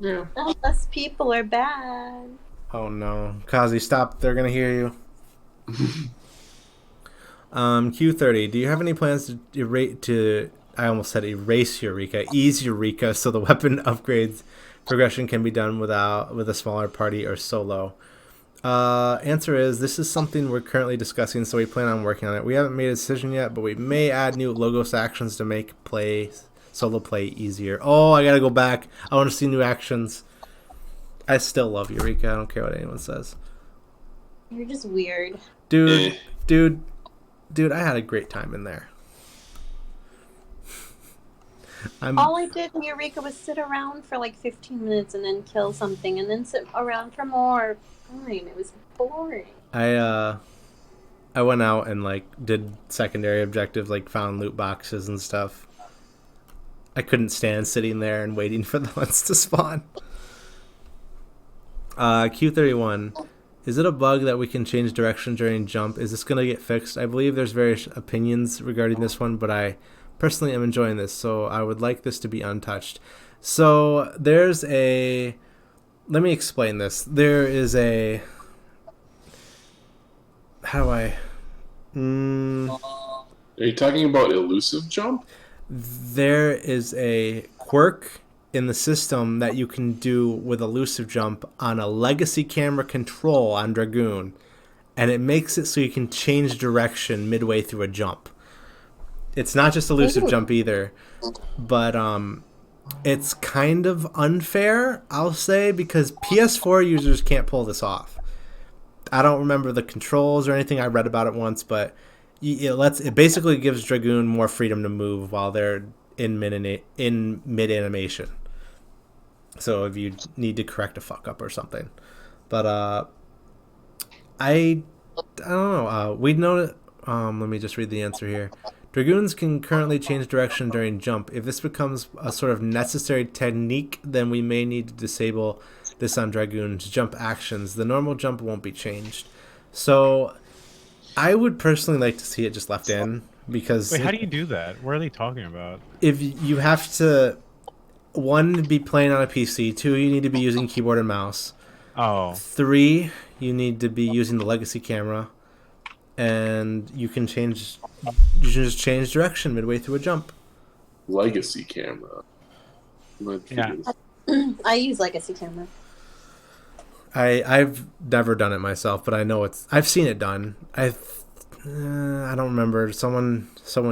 Yeah. Unless people are bad. Oh no. Kazi, stop. They're gonna hear you. Q30. Do you have any plans to I almost said erase Eureka, ease Eureka, so the weapon upgrades progression can be done with a smaller party or solo? Answer is, this is something we're currently discussing, so we plan on working on it. We haven't made a decision yet, but we may add new logos actions to make solo play easier. Oh, I gotta go back. I want to see new actions. I still love Eureka. I don't care what anyone says. You're just weird. Dude, I had a great time in there. All I did in Eureka was sit around for like 15 minutes and then kill something and then sit around for more. Fine, it was boring. I went out and like did secondary objectives, like found loot boxes and stuff. I couldn't stand sitting there and waiting for the ones to spawn. Q31. Is it a bug that we can change direction during jump? Is this going to get fixed? I believe there's various opinions regarding this one, but I personally am enjoying this, so I would like this to be untouched. So there's a... Let me explain this. There is a... How do I... Are you talking about elusive jump? There is a quirk in the system that you can do with elusive jump on a legacy camera control on Dragoon, and it makes it so you can change direction midway through a jump. It's not just elusive jump either, but it's kind of unfair, I'll say, because PS4 users can't pull this off. I don't remember the controls or anything. I read about it once, but it basically gives Dragoon more freedom to move while they're in mid animation. So if you need to correct a fuck up or something, but I don't know. We know. Let me just read the answer here. Dragoons can currently change direction during jump. If this becomes a sort of necessary technique, then we may need to disable this on Dragoon's jump actions. The normal jump won't be changed. So I would personally like to see it just left in, because... Wait, how do you do that? What are they talking about? If you have to, one, be playing on a PC, 2, you need to be using keyboard and mouse. Oh. 3, you need to be using the legacy camera, and you can just change direction midway through a jump. Legacy camera. Yeah. I use legacy camera. I've never done it myself, but I know I've seen it done. I don't remember. Someone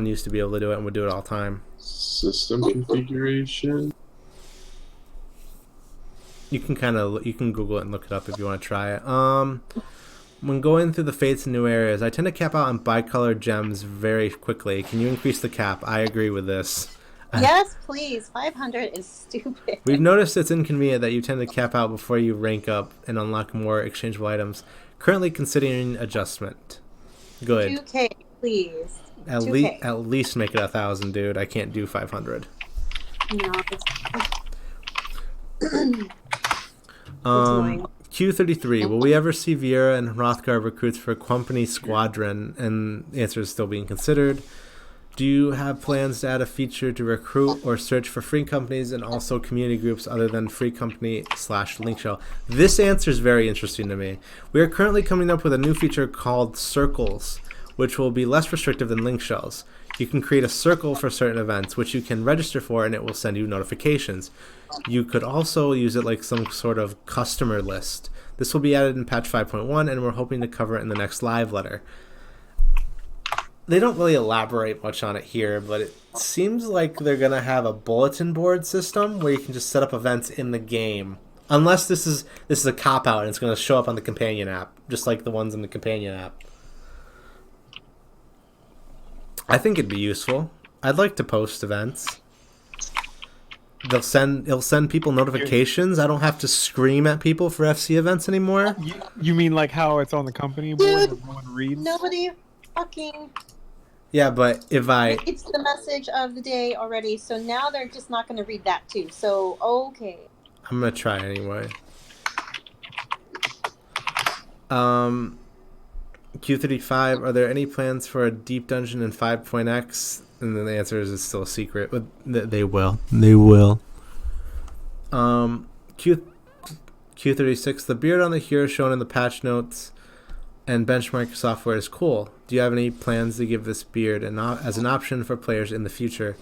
used to be able to do it and would do it all the time. System configuration. You can Google it and look it up if you want to try it. When going through the fates in new areas, I tend to cap out on bicolored gems very quickly. Can you increase the cap? I agree with this. Yes, please. 500 is stupid. We've noticed it's inconvenient that you tend to cap out before you rank up and unlock more exchangeable items. Currently considering adjustment. Good. 2K, please. At 2K. at least make it 1,000, dude. I can't do 500. No, it's annoying. Q33. Will we ever see Vieira and Hrothgar recruits for a company squadron? And the answer is still being considered. Do you have plans to add a feature to recruit or search for free companies and also community groups other than free company /link shell? This answer is very interesting to me. We are currently coming up with a new feature called circles, which will be less restrictive than link shells. You can create a circle for certain events, which you can register for, and it will send you notifications. You could also use it like some sort of customer list. This will be added in patch 5.1, and we're hoping to cover it in the next live letter. They don't really elaborate much on it here, but it seems like they're going to have a bulletin board system where you can just set up events in the game. Unless this is a cop-out and it's going to show up on the companion app, just like the ones in the companion app. I think it'd be useful. I'd like to post events. It'll send people notifications. I don't have to scream at people for FC events anymore. You mean like how it's on the company board Dude, and no one reads? Nobody fucking. Yeah, but if I... It's the message of the day already, so now they're just not going to read that too. So, okay. I'm going to try anyway. Q35, are there any plans for a deep dungeon in 5.x? And then the answer is it's still a secret. But they will. They will. Q36, the beard on the hero shown in the patch notes and benchmark software is cool. Do you have any plans to give this beard as an option for players in the future?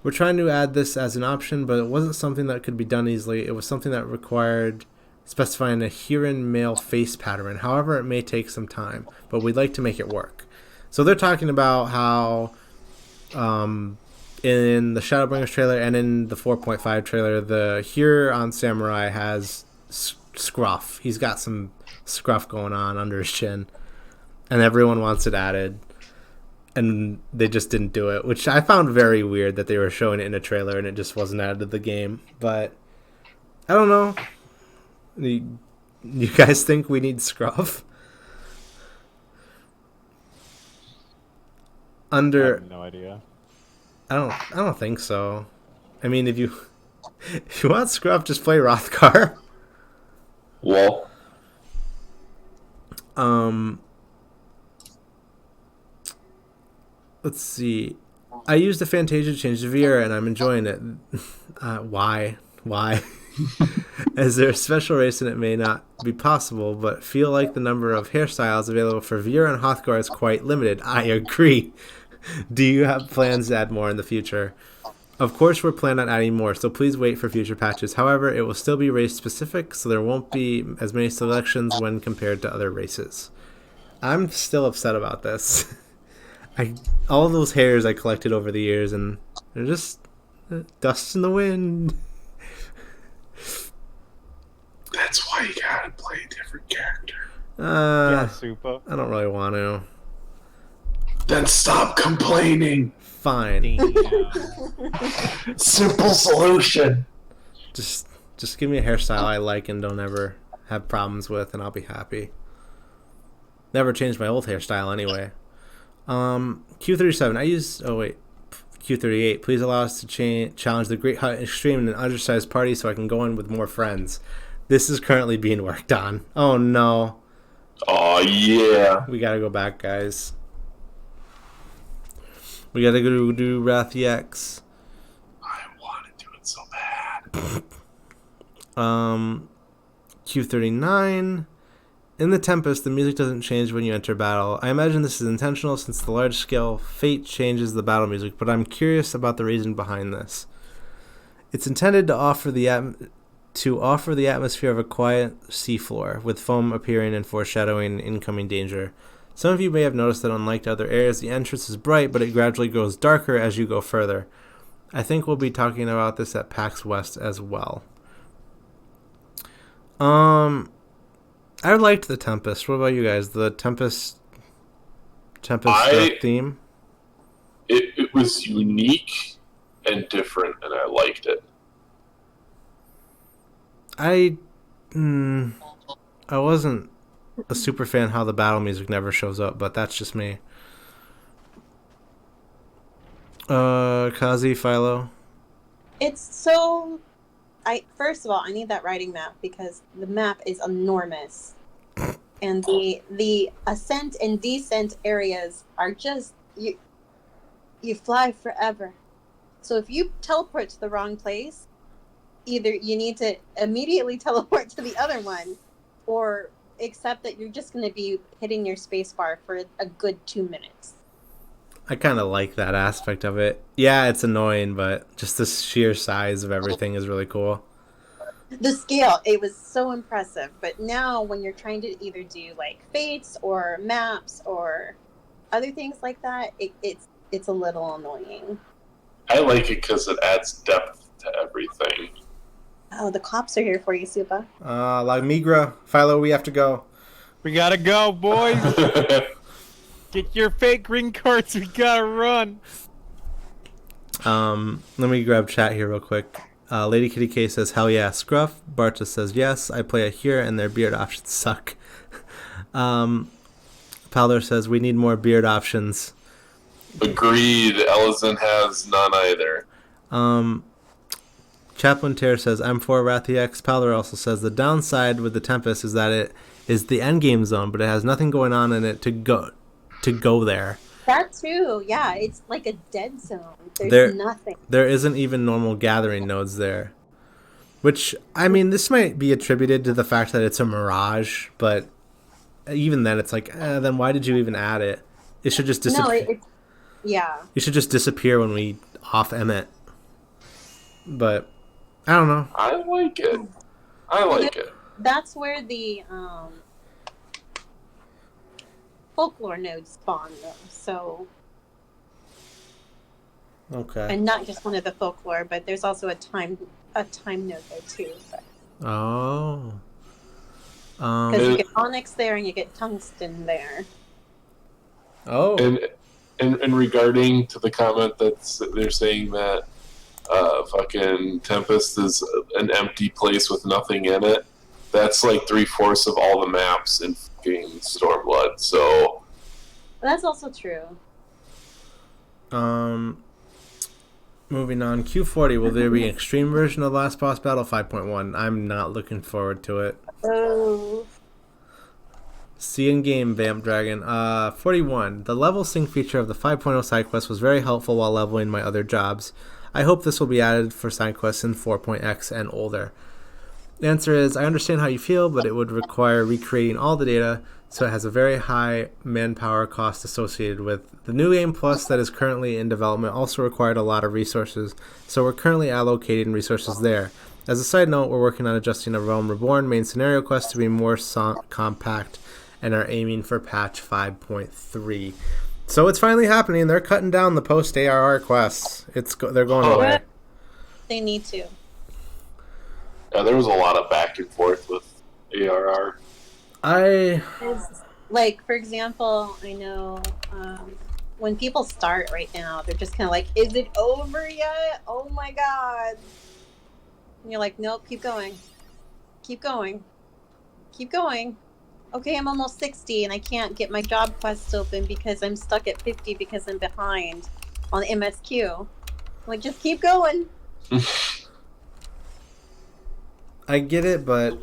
We're trying to add this as an option, but it wasn't something that could be done easily. It was something that required specifying a Huron male face pattern. However, it may take some time, but we'd like to make it work. So they're talking about how in the Shadowbringers trailer and in the 4.5 trailer, the Huron samurai has scruff. He's got some scruff going on under his chin, and everyone wants it added. And they just didn't do it, which I found very weird that they were showing it in a trailer and it just wasn't added to the game. But I don't know. You guys think we need scruff? I have no idea. I don't think so. I mean, if you want scruff, just play Rothgar. Well, Let's see. I used the Fantasia change to VR and I'm enjoying it. Why? As there's a special race and it may not be possible, but feel like the number of hairstyles available for VR and Hrothgar is quite limited. I agree. Do you have plans to add more in the future? Of course, we're planning on adding more, so please wait for future patches. However, it will still be race specific, so there won't be as many selections when compared to other races. I'm still upset about this. All those hairs I collected over the years, and they're just dust in the wind. that's why you gotta play a different character. Yeah, super. I don't really want to. Then stop complaining. Fine. Simple solution. Just give me a hairstyle I like and don't ever have problems with, and I'll be happy. Never changed my old hairstyle anyway. Q37. Q38. Please allow us to challenge the Great Hut Extreme in an undersized party so I can go in with more friends. This is currently being worked on. Oh no. Oh yeah. We gotta go back, guys. We gotta go do Wrath EX. I want to do it so bad. Q39. In the Tempest, the music doesn't change when you enter battle. I imagine this is intentional since the large-scale fate changes the battle music, but I'm curious about the reason behind this. It's intended to offer the atmosphere of a quiet seafloor, with foam appearing and foreshadowing incoming danger. Some of you may have noticed that unlike other areas, the entrance is bright, but it gradually grows darker as you go further. I think we'll be talking about this at PAX West as well. I liked the Tempest. What about you guys? The Tempest theme? It was unique and different, and I liked it. I wasn't a super fan how the battle music never shows up, but that's just me. Kazi, Philo? It's so... First of all, I need that riding map because the map is enormous. And the ascent and descent areas are just... You fly forever. So if you teleport to the wrong place, either you need to immediately teleport to the other one, or accept that you're just going to be hitting your space bar for a good 2 minutes. I kind of like that aspect of it. Yeah, it's annoying, but just the sheer size of everything is really cool. The scale, it was so impressive. But now when you're trying to either do like fates or maps or other things like that, it's a little annoying. I like it because it adds depth to everything. Oh, the cops are here for you, Supa. La Migra, Philo, we have to go. We gotta go, boys. Get your fake green cards. We gotta run. Let me grab chat here real quick. Lady Kitty K says, hell yeah, Scruff. Barta says, yes, I play it here and their beard options suck. Powder says, we need more beard options. Agreed. Ellison has none either. Chaplain Tear says, I'm for Rathiex. Powder also says, the downside with the Tempest is that it is the endgame zone, but it has nothing going on in it to go there. That too, yeah. It's like a dead zone. There's nothing. There isn't even normal gathering nodes there. Which, I mean, this might be attributed to the fact that it's a mirage, but even then it's like, then why did you even add it? It should just disappear. No, yeah. It should just disappear when we off-em it. But, I don't know. I like it. I like it. That's where the folklore nodes spawn, though. So, Okay. and not just one of the folklore, but there's also a time node there too. Oh. Because you get onyx there and you get tungsten there. Oh. And regarding to the comment that they're saying that fucking Tempest is an empty place with nothing in it, that's like 3/4 of all the maps in fucking Stormblood. So That's also true. Moving on. Q40, will there be an extreme version of Last Boss Battle 5.1? I'm not looking forward to it. Oh. See in game, Vamp Dragon. 41. The level sync feature of the 5.0 side quest was very helpful while leveling my other jobs. I hope this will be added for side quests in 4.x and older. The answer is, I understand how you feel, but it would require recreating all the data, so it has a very high manpower cost associated with. The New Game Plus that is currently in development also required a lot of resources, so we're currently allocating resources there. As a side note, we're working on adjusting a Realm Reborn main scenario quest to be more compact and are aiming for patch 5.3. So it's finally happening. They're cutting down the post ARR quests. They're going away. They need to. yeah, there was a lot of back and forth with ARR. Like, for example, I know when people start right now, they're just kind of like, is it over yet? Oh my god. And you're like, nope, keep going. Keep going. Keep going. Okay, I'm almost 60 and I can't get my job quest open because I'm stuck at 50 because I'm behind on MSQ. I'm like, just keep going. I get it, but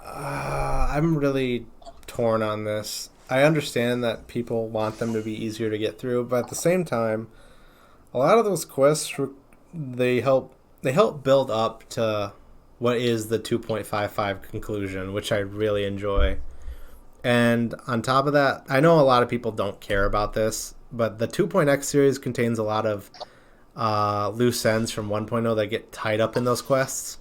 I'm really torn on this. I understand that people want them to be easier to get through, but at the same time, a lot of those quests they help build up to what is the 2.55 conclusion, which I really enjoy. And on top of that, I know a lot of people don't care about this, but the 2.x series contains a lot of loose ends from 1.0 that get tied up in those quests.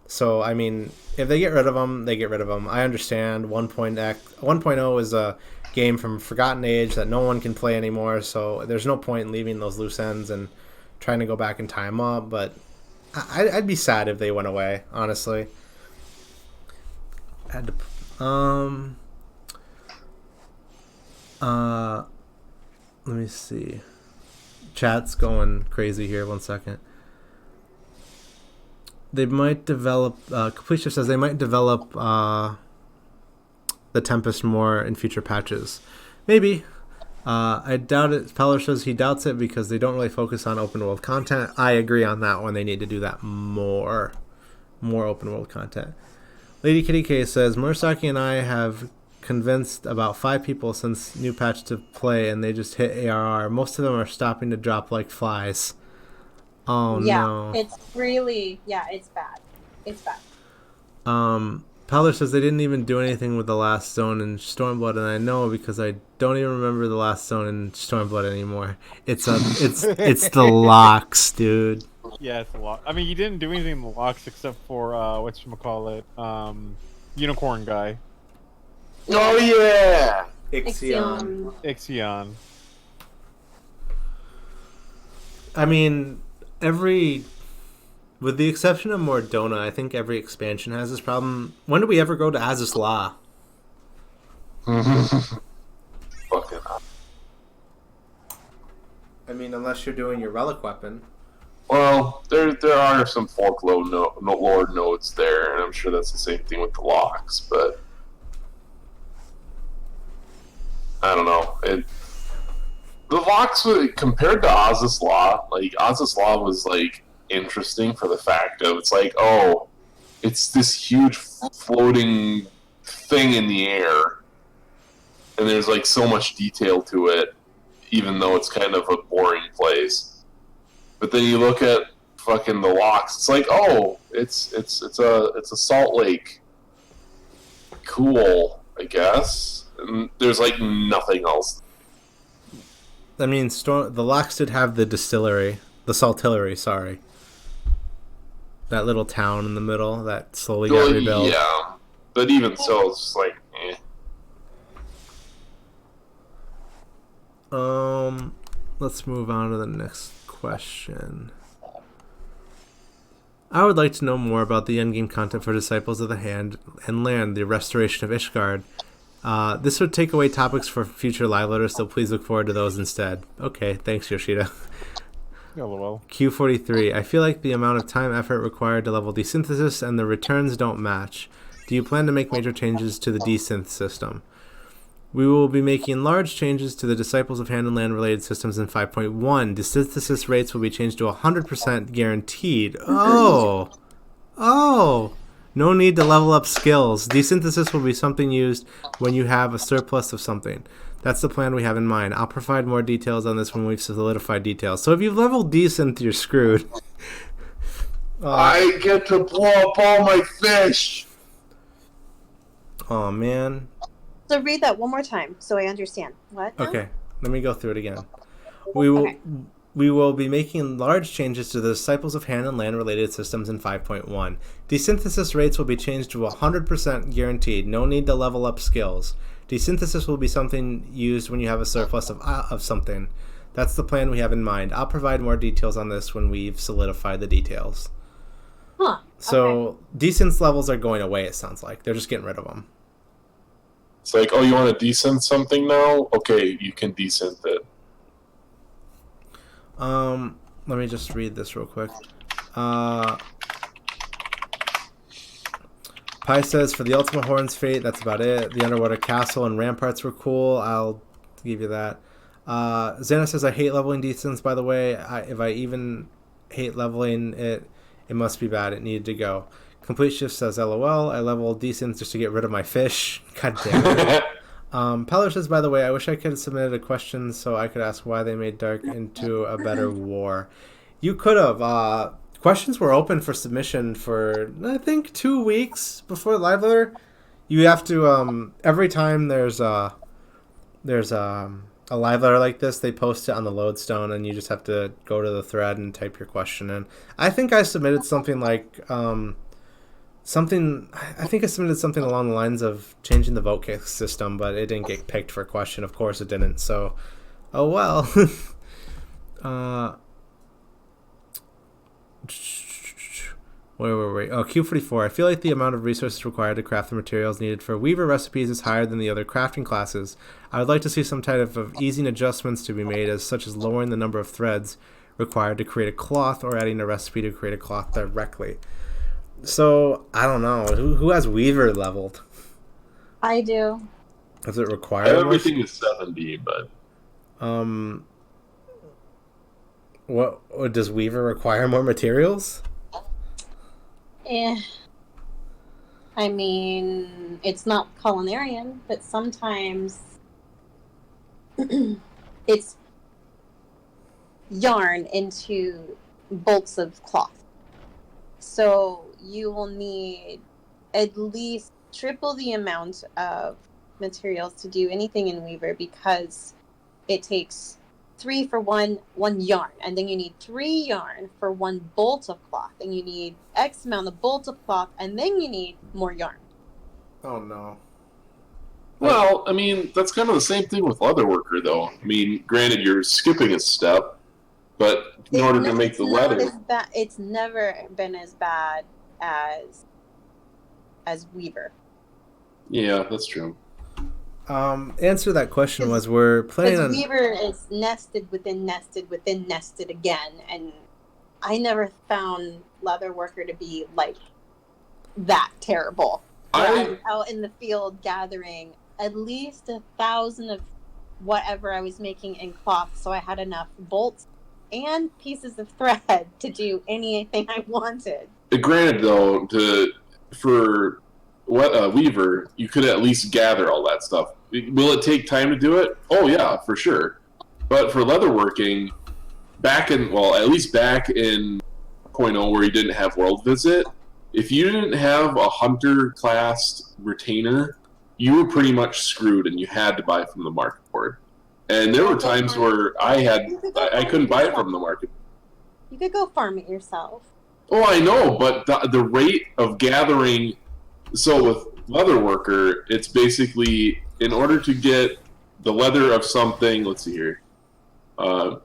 So, I mean, if they get rid of them, they get rid of them. I understand 1.0 is a game from Forgotten Age that no one can play anymore, so there's no point in leaving those loose ends and trying to go back and tie them up, but I'd be sad if they went away, honestly. Let me see. Chat's going crazy here. 1 second. They might develop. Completion says they might develop the Tempest more in future patches. Maybe. I doubt it. Peller says he doubts it because they don't really focus on open world content. I agree on that one. They need to do that more open world content. Lady Kitty K says Murasaki and I have convinced about 5 people since new patch to play, and they just hit ARR. Most of them are stopping to drop like flies. Oh yeah, no. it's really, it's bad. It's bad. Powder says they didn't even do anything with the last zone in Stormblood, and I know because I don't even remember the last zone in Stormblood anymore. It's the locks, dude. Yeah, it's a lot. I mean, you didn't do anything in the locks except for whatchamacallit, unicorn guy, Oh yeah. Ixion. Ixion. I mean, with the exception of Mordona, I think every expansion has this problem. When do we ever go to Azus La? Fucking. I mean, unless you're doing your relic weapon. Well, there are some folklore lore nodes there, and I'm sure that's the same thing with the locks. But I don't know. The locks compared to Azus Law, like Azus Law was like interesting for the fact of it's like, oh, it's this huge floating thing in the air, and there's like so much detail to it, even though it's kind of a boring place. But then you look at fucking the locks, it's like, oh, it's a salt lake. Cool, I guess. And there's like nothing else. I mean, the locks did have the distillery, the saltillery, sorry. That little town in the middle that slowly got rebuilt. Yeah, but even so, it's just like, Let's move on to the next question. I would like to know more about the endgame content for Disciples of the Hand and Land, the restoration of Ishgard. This would take away topics for future live loaders, so please look forward to those instead. Okay, thanks, Yoshida. LOL. Q43. I feel like the amount of time effort required to level desynthesis and the returns don't match. Do you plan to make major changes to the desynth system? We will be making large changes to the Disciples of Hand and Land related systems in 5.1. Desynthesis rates will be changed to 100% guaranteed. Oh! No need to level up skills. Desynthesis will be something used when you have a surplus of something. That's the plan we have in mind. I'll provide more details on this when we've solidified details. So if you've leveled desynth, you're screwed. I get to blow up all my fish! Oh, man. So read that one more time so I understand. What? now? Okay, let me go through it again. We will be making large changes to the Disciples of Hand and Land related systems in 5.1. Desynthesis rates will be changed to 100% guaranteed. No need to level up skills. Desynthesis will be something used when you have a surplus of something. That's the plan we have in mind. I'll provide more details on this when we've solidified the details. Huh. So desynth levels are going away, it sounds like. They're just getting rid of them. It's like, oh, you want to desynth something now? Okay, you can desynth it. Let me just read this real quick. Pi says, for the Ultima Horn's fate, that's about it. The underwater castle and ramparts were cool. I'll give you that. Xana says, I hate leveling desynths, by the way. If I even hate leveling it, it must be bad. It needed to go. Complete Shift says, LOL. I leveled desynths just to get rid of my fish. God damn it. Peller says, by the way, I wish I could have submitted a question so I could ask why they made Dark into a better war. You could have. Questions were open for submission for, I think, 2 weeks before live letter. You have to, every time there's a live letter like this, they post it on the lodestone, and you just have to go to the thread and type your question in. I think I submitted something like, I think I submitted something along the lines of changing the vote system, but it didn't get picked for a question. Of course it didn't, so, oh well. Where were we? Oh, Q44. I feel like the amount of resources required to craft the materials needed for Weaver recipes is higher than the other crafting classes. I would like to see some type of easing adjustments to be made, such as lowering the number of threads required to create a cloth or adding a recipe to create a cloth directly. So, I don't know. Who has Weaver leveled? I do. Does it require Everything is 70, but... What does Weaver require more materials? I mean, it's not culinarian, but sometimes it's yarn into bolts of cloth. So you will need at least triple the amount of materials to do anything in Weaver because it takes 3 for one yarn, and then you need 3 yarn for 1 bolt of cloth, and you need X amount of bolt of cloth, and then you need more yarn. Oh no. Well, I mean, that's kind of the same thing with leatherworker, though. I mean, granted, you're skipping a step, but in order to make the leather, it's never been as bad as Weaver. yeah, that's true. Answer to that question was we're planning on. Weaver is nested within nested within nested again, and I never found leatherworker to be like that terrible. I'm out in the field gathering at least 1,000 of whatever I was making in cloth, so I had enough bolts and pieces of thread to do anything I wanted. Granted, though, for Weaver, you could at least gather all that stuff. Will it take time to do it? Oh yeah, for sure. But for leatherworking, at least back in 0.0 where you didn't have World Visit, if you didn't have a hunter class retainer, you were pretty much screwed, and you had to buy from the market board. And there were times where I couldn't buy it from the market. You could go farm it yourself. Oh, I know, but the rate of gathering. So with leatherworker, it's basically in order to get the leather of something. Let's see here, the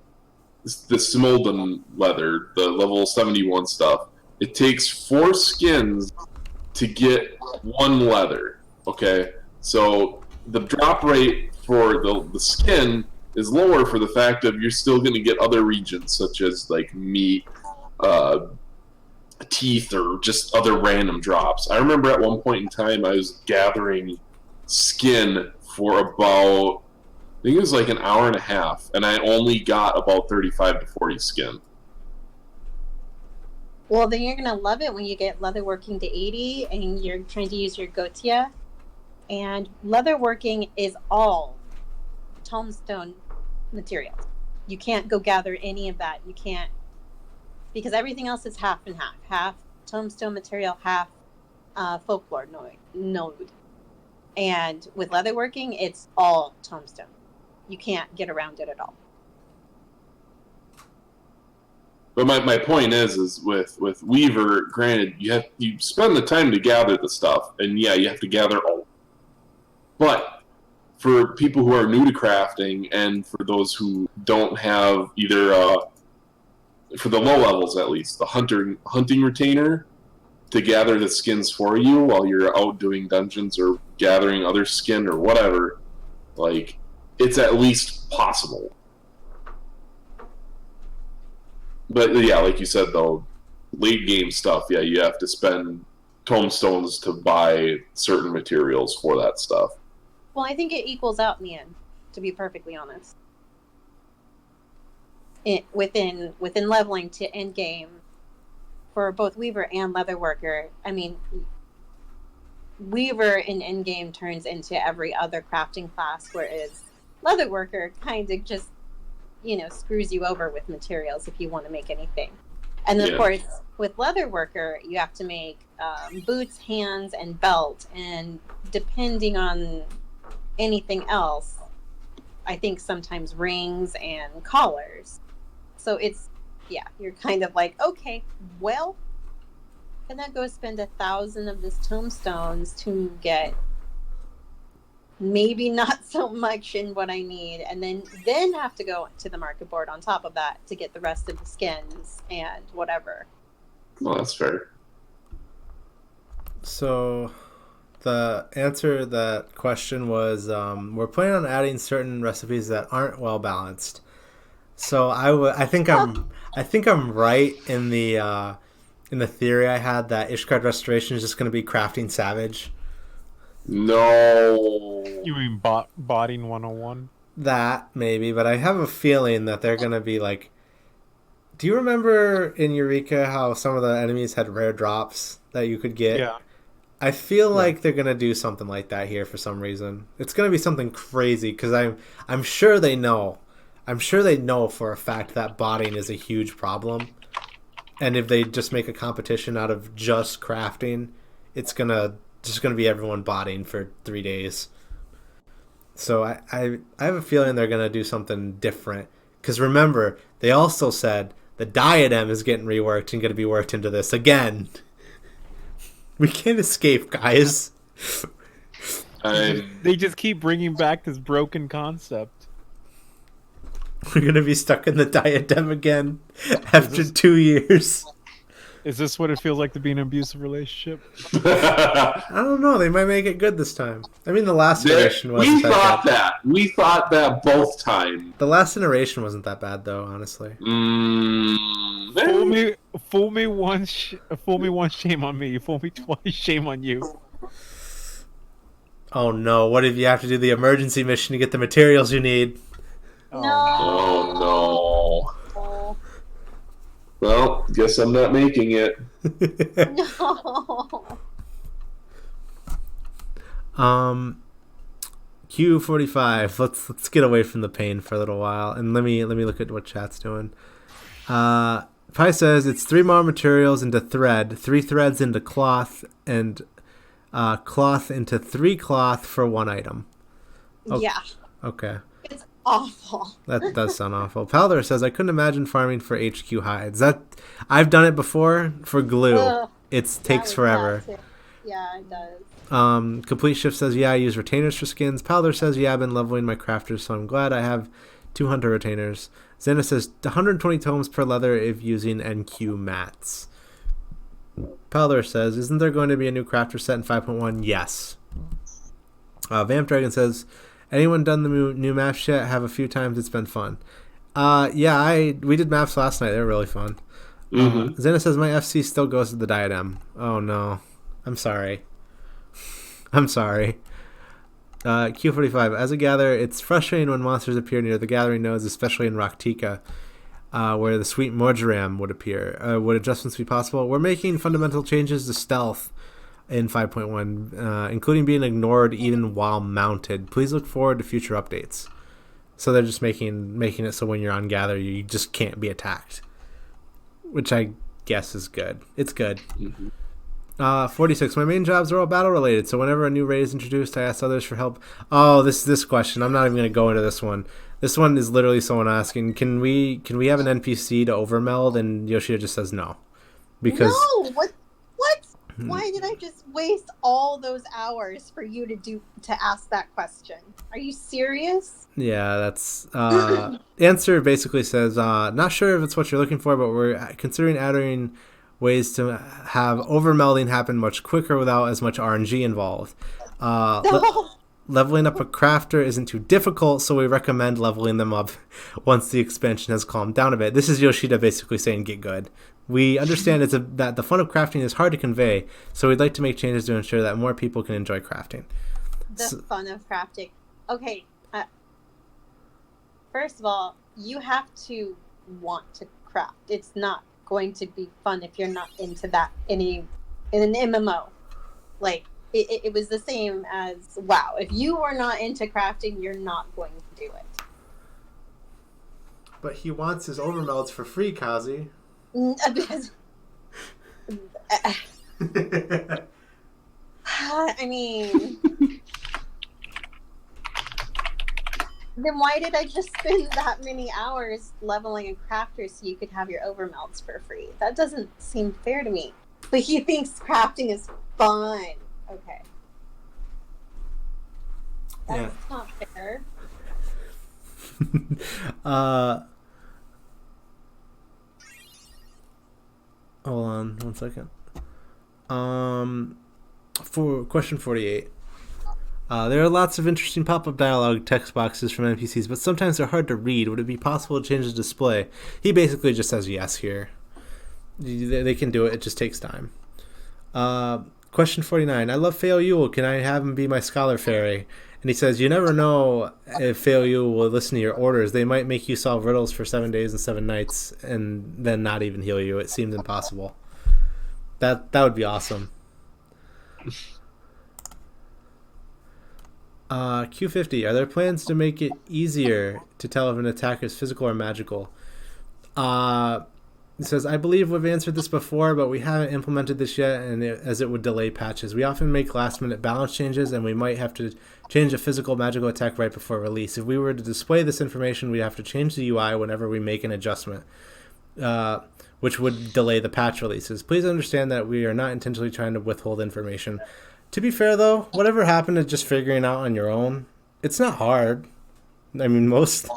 Smolden leather, the level 71 stuff. It takes 4 skins to get 1 leather. Okay, so the drop rate for the skin is lower for the fact of you're still going to get other regions such as like meat, teeth, or just other random drops. I remember at one point in time I was gathering skin for about, I think it was like an hour and a half, and I only got about 35 to 40 skin. Well, then you're gonna love it when you get leatherworking to 80 and you're trying to use your Gotia. And leatherworking is all tombstone materials. You can't go gather any of that. You can't, because everything else is half and half. Half tombstone material, half folklore node. And with leatherworking, it's all tombstone. You can't get around it at all. But my point is with Weaver, granted, you spend the time to gather the stuff, and yeah, you have to gather all. But for people who are new to crafting, and for those who don't have either, for the low levels at least, the hunting retainer to gather the skins for you while you're out doing dungeons or gathering other skin or whatever, like, it's at least possible. But yeah, like you said though, late game stuff, yeah, you have to spend tombstones to buy certain materials for that stuff. Well, I think it equals out in the end, to be perfectly honest. Within leveling to end game for both Weaver and Leatherworker, I mean, Weaver in end game turns into every other crafting class, whereas Leatherworker kind of just, screws you over with materials if you want to make anything. And then, of course, with Leatherworker, you have to make boots, hands, and belt, and depending on anything else, I think sometimes rings and collars. So it's, you're kind of like, okay, well, can I go spend 1,000 of this tombstones to get maybe not so much in what I need, and then have to go to the market board on top of that to get the rest of the skins and whatever. Well, that's fair. So the answer to that question was we're planning on adding certain recipes that aren't well balanced. So I think I'm right in the theory I had that Ishgard Restoration is just going to be crafting savage. No. You mean botting 101? That maybe, but I have a feeling that they're going to be like, do you remember in Eureka how some of the enemies had rare drops that you could get? Yeah. I feel like they're going to do something like that here for some reason. It's going to be something crazy because I'm sure they know. I'm sure they know for a fact that botting is a huge problem. And if they just make a competition out of just crafting, it's going to just going to be everyone botting for 3 days. So I have a feeling they're going to do something different. Because remember, they also said the diadem is getting reworked and going to be worked into this again. We can't escape, guys. They just keep bringing back this broken concept. We're going to be stuck in the diadem again after 2 years. Is this what it feels like to be in an abusive relationship? I don't know. They might make it good this time. I mean, the last iteration wasn't We that thought bad. that. We thought that both times. The last iteration wasn't that bad, though, honestly. Fool me once, shame on me. Fool me twice, shame on you. Oh no, what if you have to do the emergency mission to get the materials you need? No. Oh no. Well, guess I'm not making it. No. Q45. Let's get away from the pain for a little while, and let me look at what chat's doing. Pi says it's 3 more materials into thread, 3 threads into cloth, and cloth into 3 cloth for 1 item. Yeah. Okay. It's awful. That does sound awful. Powder says I couldn't imagine farming for HQ hides. I've done it before for glue. Ugh, It takes forever. Yeah, it does. Complete Shift says, yeah, I use retainers for skins. Powder says, yeah, I've been leveling my crafters, so I'm glad I have 200 retainers. Zena says, 120 tomes per leather if using NQ mats. Powder says, isn't there going to be a new crafter set in 5.1? Yes. Vamp Dragon says, anyone done the new maps yet? Have a few times. It's been fun. Yeah, we did maps last night. They were really fun. Zena says, my FC still goes to the diadem. Oh, no. I'm sorry. I'm sorry. Q45. As a gatherer, it's frustrating when monsters appear near the gathering nodes, especially in Raktika, where the sweet Morgeram would appear. Would adjustments be possible? We're making fundamental changes to stealth in 5.1, including being ignored even while mounted. Please look forward to future updates. So they're just making it so when you're on gather, you just can't be attacked, which I guess is good. It's good. 46. My main jobs are all battle related, so whenever a new raid is introduced, I ask others for help. Oh, this question. I'm not even going to go into this one. This one is literally someone asking, can we have an NPC to overmeld? And Yoshida just says no. Because no, what? Why did I just waste all those hours for you to ask that question? Are you serious? Yeah, that's answer basically says not sure if it's what you're looking for, but we're considering adding ways to have overmelding happen much quicker without as much RNG involved. Leveling up a crafter isn't too difficult, so we recommend leveling them up once the expansion has calmed down a bit. This is Yoshida basically saying get good. We understand that the fun of crafting is hard to convey, so we'd like to make changes to ensure that more people can enjoy crafting. Fun of crafting. Okay. First of all, you have to want to craft. It's not going to be fun if you're not into that in an MMO. Like it was the same as WoW. If you are not into crafting, you're not going to do it. But he wants his overmelds for free, Kazi. I mean, then why did I just spend that many hours leveling a crafter so you could have your overmelds for free? That doesn't seem fair to me. But he thinks crafting is fun. Okay. That's not fair. Hold on 1 second. For question 48. There are lots of interesting pop-up dialogue text boxes from NPCs, but sometimes they're hard to read. Would it be possible to change the display? He basically just says yes here. They can do it. It just takes time. Question 49. I love Fail Yule. Can I have him be my scholar fairy? And he says, you never know if Fail Yule will listen to your orders. They might make you solve riddles for 7 days and 7 nights and then not even heal you. It seems impossible. That would be awesome. Q50. Are there plans to make it easier to tell if an attack is physical or magical? It says, I believe we've answered this before, but we haven't implemented this yet, as it would delay patches. We often make last-minute balance changes, and we might have to change a physical magical attack right before release. If we were to display this information, we'd have to change the UI whenever we make an adjustment, which would delay the patch releases. Please understand that we are not intentionally trying to withhold information. To be fair, though, whatever happened to just figuring out on your own, it's not hard. I mean, most...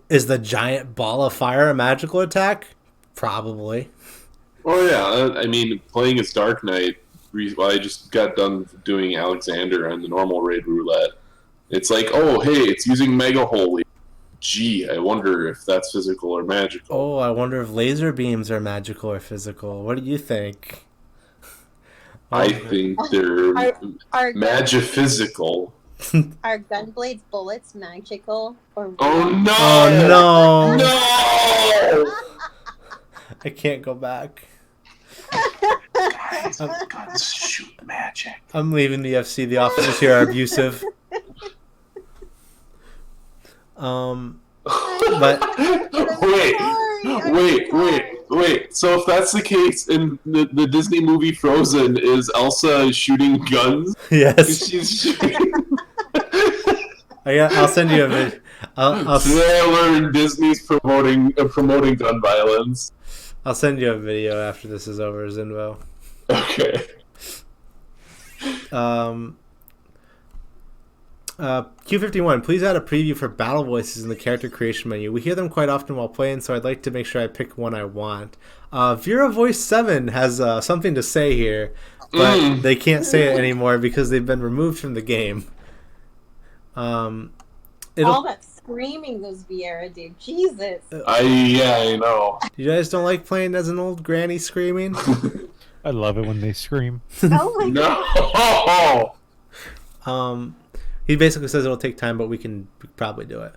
Is the giant ball of fire a magical attack? Probably. Oh yeah, I mean, playing as Dark Knight, I just got done doing Alexander on the normal raid roulette. It's like, oh hey, it's using Mega Holy. Gee, I wonder if that's physical or magical. Oh, I wonder if laser beams are magical or physical. What do you think? I think they're magiphysical. Are Gunblade's bullets magical or? Oh no! Oh no! No! I can't go back. Guys, guns shoot magic. I'm leaving the FC. The officers here are abusive. But wait. So if that's the case, in the Disney movie Frozen, is Elsa shooting guns? yes, She's shooting. I'll send you a video. Today I learned Disney's promoting gun violence. I'll send you a video after this is over, Zinvo. Okay. Q51, please add a preview for battle voices in the character creation menu. We hear them quite often while playing, so I'd like to make sure I pick one I want. Vera Voice 7 has something to say here, but they can't say it anymore because they've been removed from the game. All that screaming those Vieira did. Jesus. I know. You guys don't like playing as an old granny screaming? I love it when they scream. Oh my god. No. He basically says it'll take time, but we can probably do it.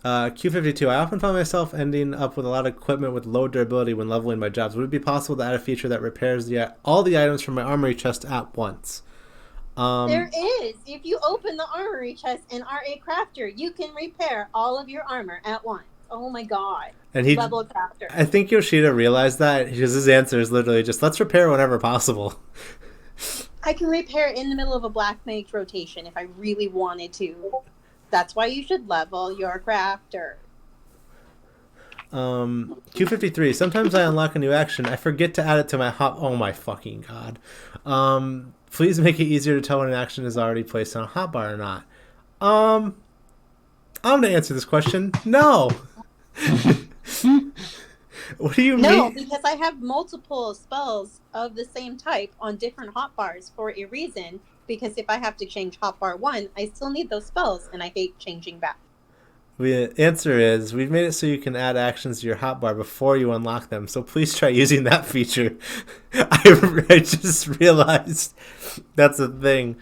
Q52, I often find myself ending up with a lot of equipment with low durability when leveling my jobs. Would it be possible to add a feature that repairs all the items from my armory chest at once? There is. If you open the armory chest in RA Crafter, you can repair all of your armor at once. Oh my god. And Level crafter. I think Yoshida realized that because his answer is literally just, let's repair whenever possible. I can repair in the middle of a Black Mage rotation if I really wanted to. That's why you should level your crafter. Q53, sometimes I unlock a new action. I forget to add it to my oh my fucking god. Please make it easier to tell when an action is already placed on a hotbar or not. I'm going to answer this question. No. What do you mean? No, because I have multiple spells of the same type on different hotbars for a reason. Because if I have to change hotbar 1, I still need those spells, and I hate changing back. The answer is, we've made it so you can add actions to your hotbar before you unlock them, so please try using that feature. I just realized that's a thing.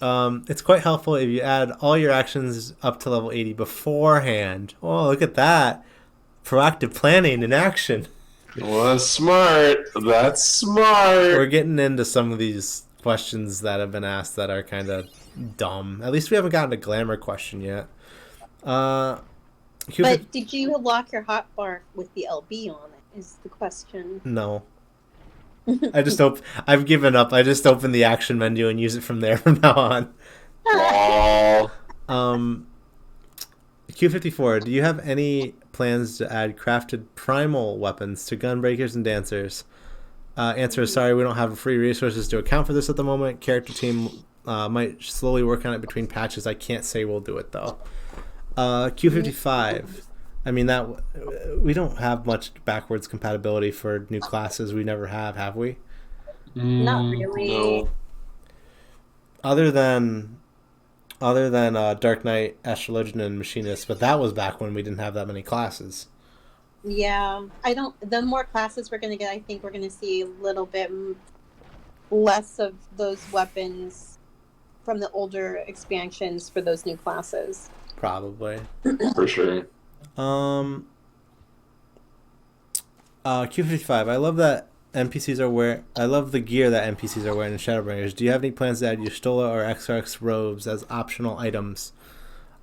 It's quite helpful if you add all your actions up to level 80 beforehand. Oh, look at that. Proactive planning in action. Well, that's smart. That's smart. We're getting into some of these questions that have been asked that are kind of dumb. At least we haven't gotten a glamour question yet. But did you lock your hotbar with the LB on it, is the question. No. I've given up. I just open the action menu and use it from there from now on. Q54, do you have any plans to add crafted primal weapons to gunbreakers and dancers? Answer is sorry, we don't have free resources to account for this at the moment. Character team might slowly work on it between patches. I can't say we'll do it though. Q55, I mean that we don't have much backwards compatibility for new classes. We never have we? Not really. No. Other than Dark Knight, Astrologian, and Machinist, but that was back when we didn't have that many classes. Yeah, the more classes we're going to get, I think we're going to see a little bit less of those weapons from the older expansions for those new classes. Probably. For sure. Q55, I love that I love the gear that NPCs are wearing in Shadowbringers. Do you have any plans to add Yustola or XRX robes as optional items?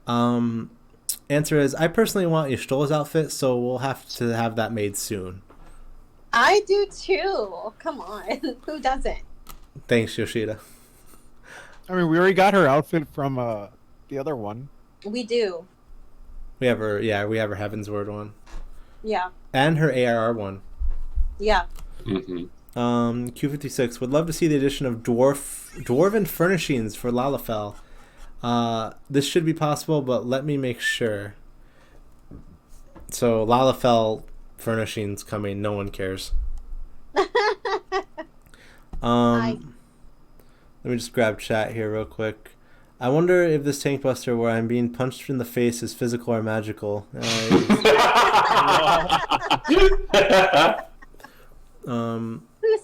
Answer is, I personally want Yustola's outfit, so we'll have to have that made soon. I do too. Come on. Who doesn't? Thanks, Yoshida. I mean, we already got her outfit from the other one. We do. We have her Heaven's Word one. Yeah. And her ARR one. Yeah. Mm-hmm. Q56 would love to see the addition of dwarven furnishings for Lalafell. This should be possible, but let me make sure. So Lalafell furnishings coming. No one cares. Let me just grab chat here real quick. I wonder if this tank buster where I'm being punched in the face is physical or magical. Who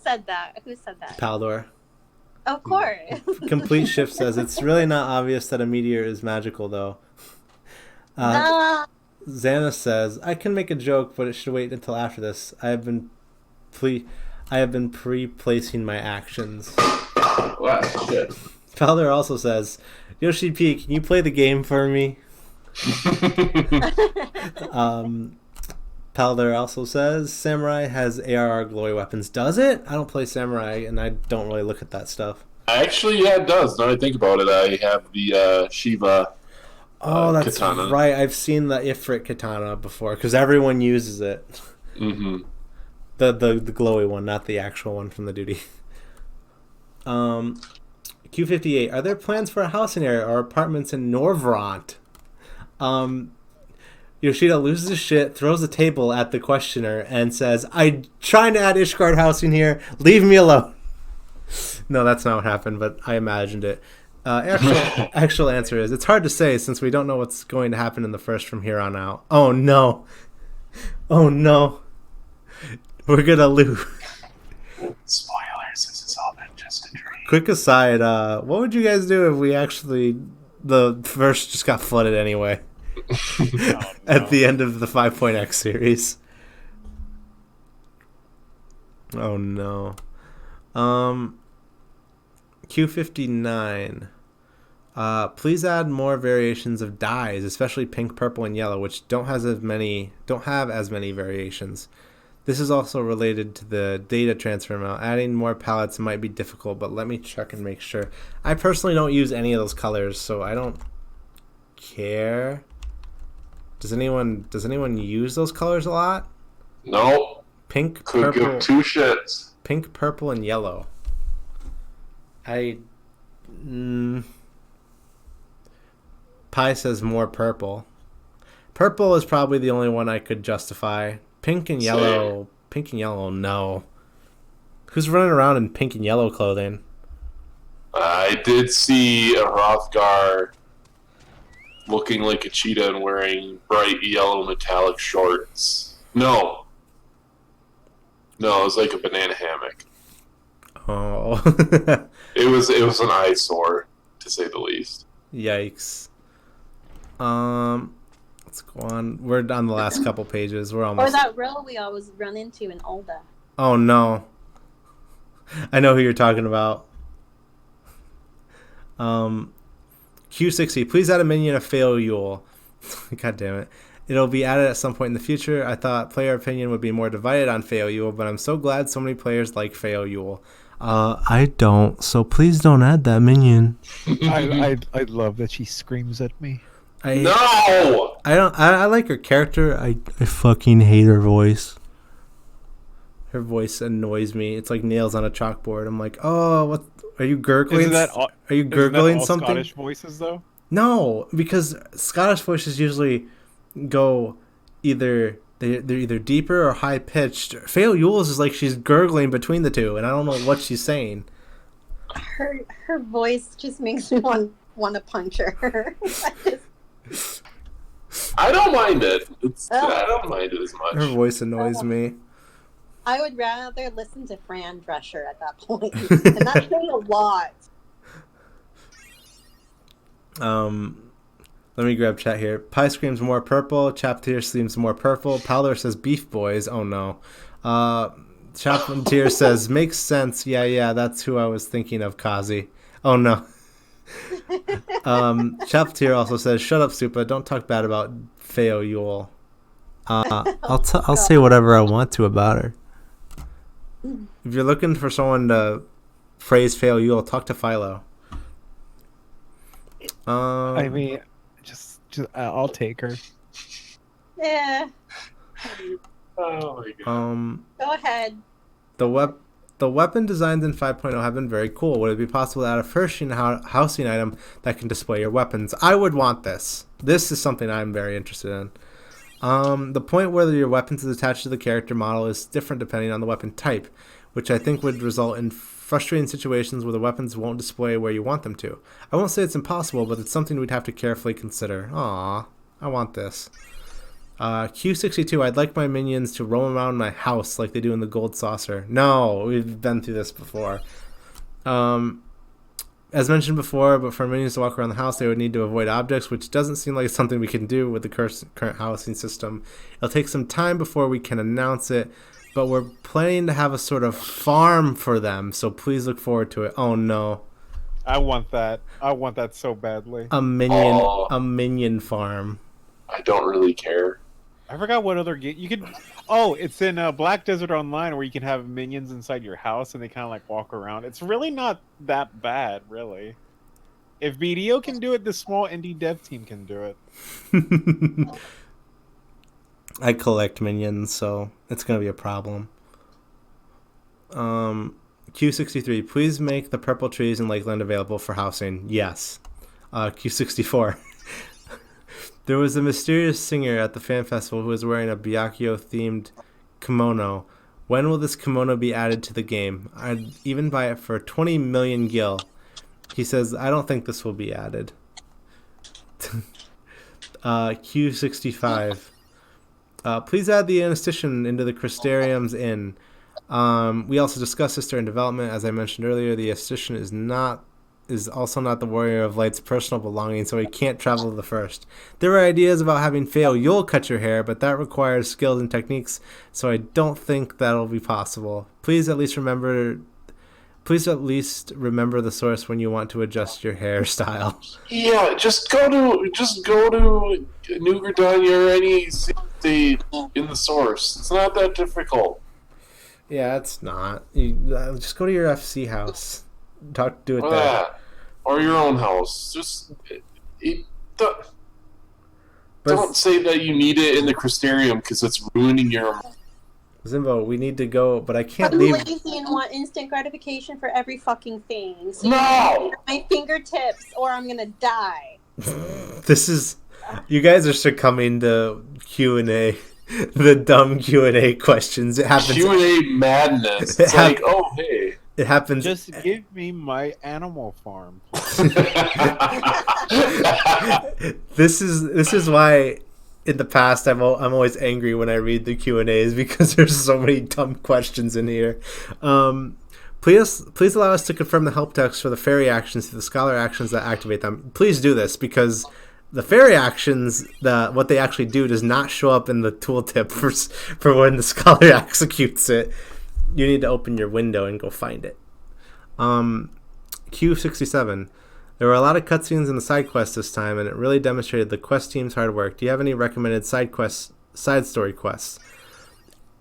said that? Who said that? Paldor. Of course. Complete Shift says it's really not obvious that a meteor is magical though. Nah. Xana says I can make a joke, but it should wait until after this. I have been pre-placing my actions. Wow, shit. Paldor also says, Yoshi P, can you play the game for me? Paldor also says Samurai has ARR glowy weapons. Does it? I don't play Samurai, and I don't really look at that stuff. Actually, yeah, it does. Now I think about it, I have the Shiva That's katana. right. I've seen the Ifrit katana before, because everyone uses it. Mm-hmm. The glowy one, not the actual one from the duty. Q58, are there plans for a housing area or apartments in Norvrant? Yoshida loses his shit, throws a table at the questioner, and says, I'm trying to add Ishgard housing here. Leave me alone. No, that's not what happened, but I imagined it. Actual answer is, it's hard to say since we don't know what's going to happen in the first from here on out. Oh, no. Oh, no. We're going to lose. Spoilers, this has all been just a dream. Quick aside, what would you guys do if we the verse just got flooded anyway? At the end of the 5.x series. Oh no. Q59. Please add more variations of dyes, especially pink, purple, and yellow, which don't have as many variations. This is also related to the data transfer amount. Adding more palettes might be difficult, but let me check and make sure. I personally don't use any of those colors, so I don't care. Does anyone use those colors a lot? No. Pink, Could purple, give two shits. pink, purple, and yellow. Pi says more purple. Purple is probably the only one I could justify. Pink and yellow. Same. Pink and yellow, no. Who's running around in pink and yellow clothing? I did see a Hrothgar looking like a cheetah and wearing bright yellow metallic shorts. No, it was like a banana hammock. Oh. It was an eyesore, to say the least. Yikes. Let's go on. We're on the last couple pages. We're Or almost. that row we always run into in Olda. Oh no. I know who you're talking about. Q60, please add a minion of Failure. God damn it. It'll be added at some point in the future. I thought player opinion would be more divided on Failure, but I'm so glad so many players like Failure. I don't, so please don't add that minion. I love that she screams at me. No! I like her character. I fucking hate her voice. Her voice annoys me. It's like nails on a chalkboard. I'm like, oh, what? Are you gurgling? Are you gurgling something? Scottish voices though? No, because Scottish voices usually go they're either deeper or high pitched. Fail Yule's is like she's gurgling between the two, and I don't know what she's saying. Her voice just makes me want to punch her. I don't mind it. I don't mind it as much. Her voice annoys me. I would rather listen to Fran Drescher at that point, and that's saying a lot. Let me grab chat here. Pie screams more purple. Chaptier screams more purple. Powder says beef boys. Oh no. Chaptier says makes sense. Yeah, that's who I was thinking of, Kazi. Oh no. Chaptier also says, shut up, Supa. Don't talk bad about Feo Yule. I'll say whatever I want to about her. If you're looking for someone to praise Fail, you'll talk to Philo. I mean, just I'll take her. Yeah, Oh my god. go ahead. The weapon designs in 5.0 have been very cool. Would it be possible to add a first housing item that can display your weapons? I would want this. This is something I'm very interested in. The point where your weapons is attached to the character model is different depending on the weapon type, which I think would result in frustrating situations where the weapons won't display where you want them to. I won't say it's impossible, but it's something we'd have to carefully consider. Aw, I want this. Q62, I'd like my minions to roam around my house like they do in the Gold Saucer. No, we've been through this before. As mentioned before, but for minions to walk around the house, they would need to avoid objects, which doesn't seem like something we can do with the current housing system. It'll take some time before we can announce it, but we're planning to have a sort of farm for them, so please look forward to it. Oh no. I want that. I want that so badly. A minion farm. I don't really care. I forgot what other game you could. Oh, it's in Black Desert Online where you can have minions inside your house and they kind of like walk around. It's really not that bad, really. If BDO can do it, this small indie dev team can do it. I collect minions, so it's gonna be a problem. Q63, please make the purple trees in Lakeland available for housing. Yes. Q64. There was a mysterious singer at the fan festival who was wearing a Byakuya-themed kimono. When will this kimono be added to the game? I'd even buy it for 20 million gil. He says, I don't think this will be added. Q65. Please add the anesthetician into the Crystarium's Inn. We also discussed this during development. As I mentioned earlier, the anesthetician is also not the Warrior of Light's personal belonging, so he can't travel to the first. There were ideas about having Fail Yule cut your hair, but that requires skills and techniques, so I don't think that'll be possible. Please at least remember the source when you want to adjust your hairstyle. Yeah, just go to New Gridania or any city in the source. It's not that difficult. Yeah, it's not. Just go to your FC house. Do it there. Or your own house. Don't say that you need it in the Crystarium because it's ruining your... Zimbo, we need to go, but I can't I'm leave. lazy and want instant gratification for every fucking thing. So No! my fingertips, or I'm gonna die. This is... You guys are succumbing to Q&A. The dumb Q&A questions. It happens... Q&A madness. It's like, oh, hey... It happens. Just give me my animal farm. This is why in the past I'm always angry when I read the Q&As because there's so many dumb questions in here. Please allow us to confirm the help text for the fairy actions to the scholar actions that activate them. Please do this because the fairy actions, what they actually do, does not show up in the tooltip for when the scholar executes it. You need to open your window and go find it. Q67. There were a lot of cutscenes in the side quests this time, and it really demonstrated the quest team's hard work. Do you have any recommended side story quests?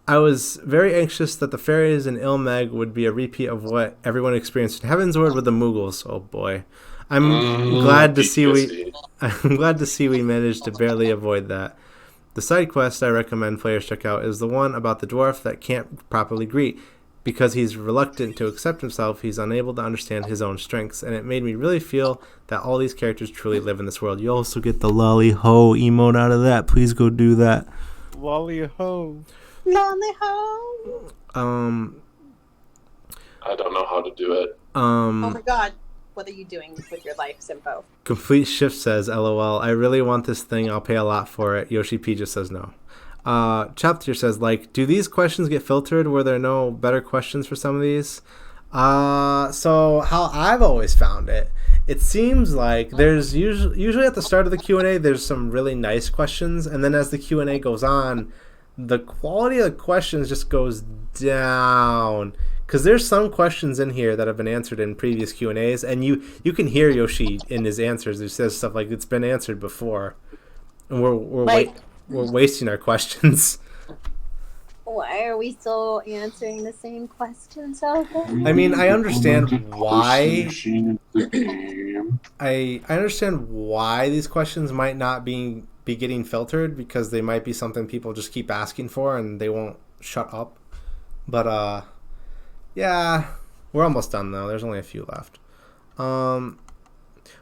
I was very anxious that the fairies in Ilmeg would be a repeat of what everyone experienced in Heaven's Word with the Moogles. Oh boy. I'm glad to see we managed to barely avoid that. The side quest I recommend players check out is the one about the dwarf that can't properly greet. Because he's reluctant to accept himself, he's unable to understand his own strengths, and it made me really feel that all these characters truly live in this world. You also get the lolly ho emote out of that. Please go do that. Lolly ho. Lolly ho. I don't know how to do it. Oh my god. What are you doing with your life, Simpo? Complete Shift says, LOL, I really want this thing. I'll pay a lot for it. Yoshi P just says no. Chapter says, do these questions get filtered? Were there no better questions for some of these? So how I've always found it, it seems like there's usually at the start of the Q&A, there's some really nice questions. And then as the Q&A goes on, the quality of the questions just goes down. Because there's some questions in here that have been answered in previous Q&As, and you can hear Yoshi in his answers. He says stuff like, it's been answered before. And we're wasting our questions. Why are we still answering the same questions over? I mean, I understand why. Machine in the game. I understand why these questions might not be getting filtered, because they might be something people just keep asking for and they won't shut up. But yeah, we're almost done though. There's only a few left.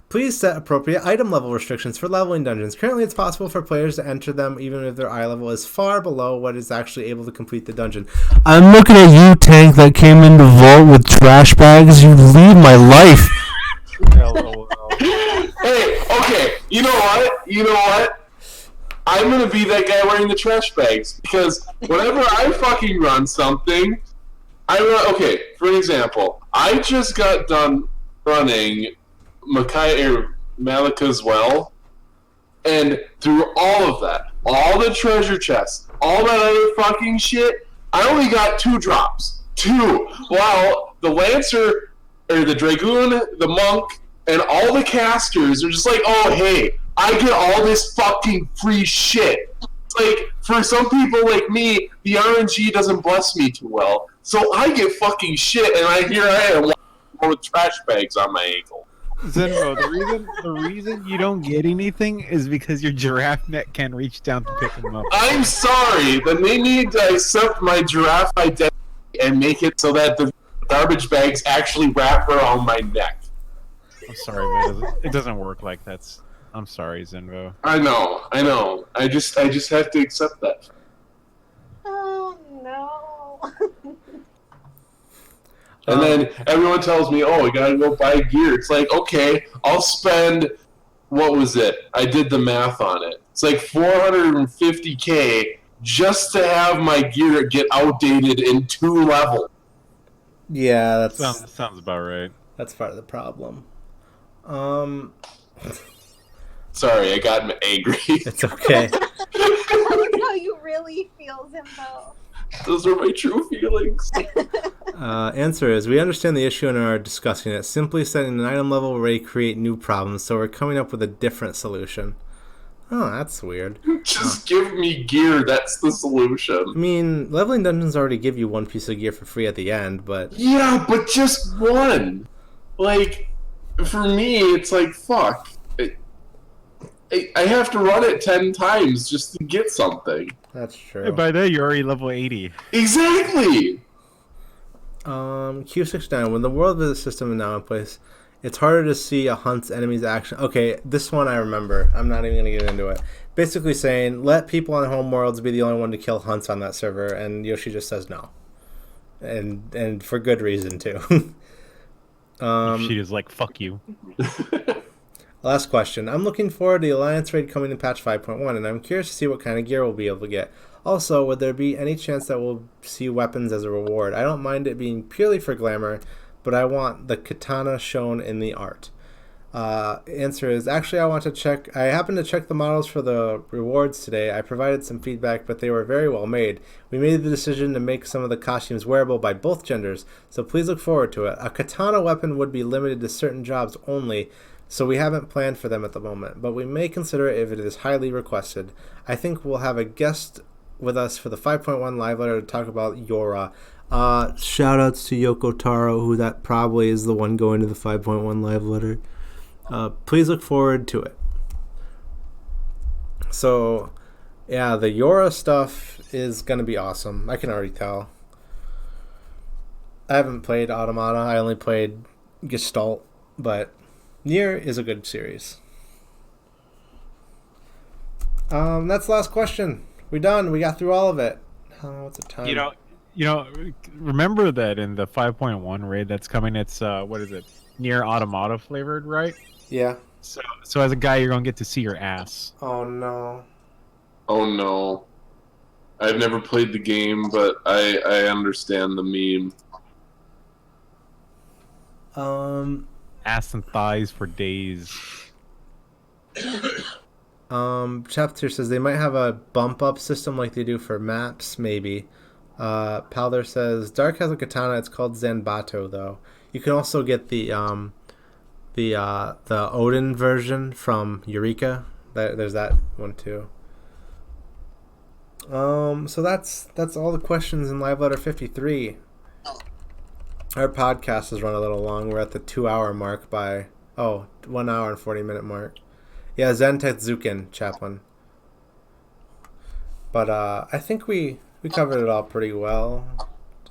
Please set appropriate item level restrictions for leveling dungeons. Currently, it's possible for players to enter them even if their eye level is far below what is actually able to complete the dungeon. I'm looking at you, Tank, that came into Vault with trash bags. You leave my life. Hey, okay, you know what? I'm gonna be that guy wearing the trash bags, because whenever I fucking run something, okay, for an example, I just got done running Malika's Well, and through all of that, all the treasure chests, all that other fucking shit, I only got 2 drops. 2! While the Lancer, or the Dragoon, the Monk, and all the casters are just like, oh, hey, I get all this fucking free shit. It's like, for some people like me, the RNG doesn't bless me too well, so I get fucking shit, and here I am with trash bags on my ankle. Zenro, the reason you don't get anything is because your giraffe net can't reach down to pick them up. I'm sorry, then they need to accept my giraffe identity and make it so that the garbage bags actually wrap around my neck. I'm sorry, man. It doesn't work like that. I'm sorry, Zenro. I know. I just have to accept that. Oh no. And then everyone tells me, oh, we gotta go buy gear. It's like, okay, I'll spend, what was it? I did the math on it. It's like $450K just to have my gear get outdated in 2 levels. Yeah, that sounds about right. That's part of the problem. Sorry, I got angry. It's okay. That's how you really feel, Zimbo. Those are my true feelings. Answer is, we understand the issue and are discussing it. Simply setting an item level will create new problems, so we're coming up with a different solution. Oh, that's weird. Just give me gear, that's the solution. I mean, leveling dungeons already give you 1 piece of gear for free at the end, but... Yeah, but just 1. Like, for me, it's like, fuck. I have to run it 10 times just to get something. That's true. Hey, by then, you're already level 80. Exactly! Q69, when the world visit system is now in place, it's harder to see a hunt's enemy's action. Okay, this one I remember. I'm not even going to get into it. Basically saying, let people on home worlds be the only one to kill hunts on that server, and Yoshi just says no. And for good reason, too. She is like, fuck you. Last question. I'm looking forward to the Alliance raid coming in patch 5.1, and I'm curious to see what kind of gear we'll be able to get. Also, would there be any chance that we'll see weapons as a reward? I don't mind it being purely for glamour, but I want the katana shown in the art. Answer is, actually, I happened to check the models for the rewards today. I provided some feedback, but they were very well made. We made the decision to make some of the costumes wearable by both genders, so please look forward to it. A katana weapon would be limited to certain jobs only, so we haven't planned for them at the moment, but we may consider it if it is highly requested. I think we'll have a guest with us for the 5.1 live letter to talk about Yora. Shout outs to Yoko Taro, who that probably is the one going to the 5.1 live letter. Please look forward to it. So, yeah, the Yora stuff is going to be awesome. I can already tell. I haven't played Automata. I only played Gestalt, but Nier is a good series. That's the last question. We're done. We got through all of it. What's the time? You know, remember that in the 5.1 raid that's coming, it's what is it? Near Automata flavored, right? Yeah. So as a guy, you're gonna get to see your ass. Oh no. Oh no. I've never played the game, but I understand the meme. Ass and thighs for days. Chapter says they might have a bump up system like they do for maps, maybe. Powder says Dark has a katana. It's called Zanbato, though. You can also get the Odin version from Eureka. There's that one too. So that's all the questions in live letter 53. Our podcast has run a little long. We're at the 2 hour mark by 1 hour and 40 minute mark. Yeah, Zentek Zukin, Chaplain. But I think we covered it all pretty well.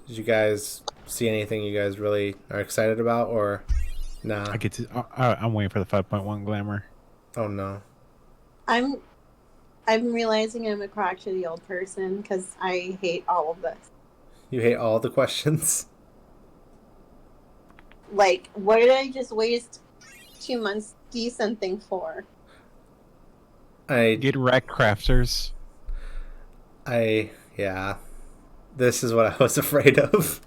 Did you guys see anything you guys really are excited about, or nah? I'm waiting for the 5.1 glamour. Oh no. I'm realizing I'm a crotchety old person because I hate all of this. You hate all the questions? Like, what did I just waste 2 months to do something for? Get wrecked, crafters. Yeah. This is what I was afraid of.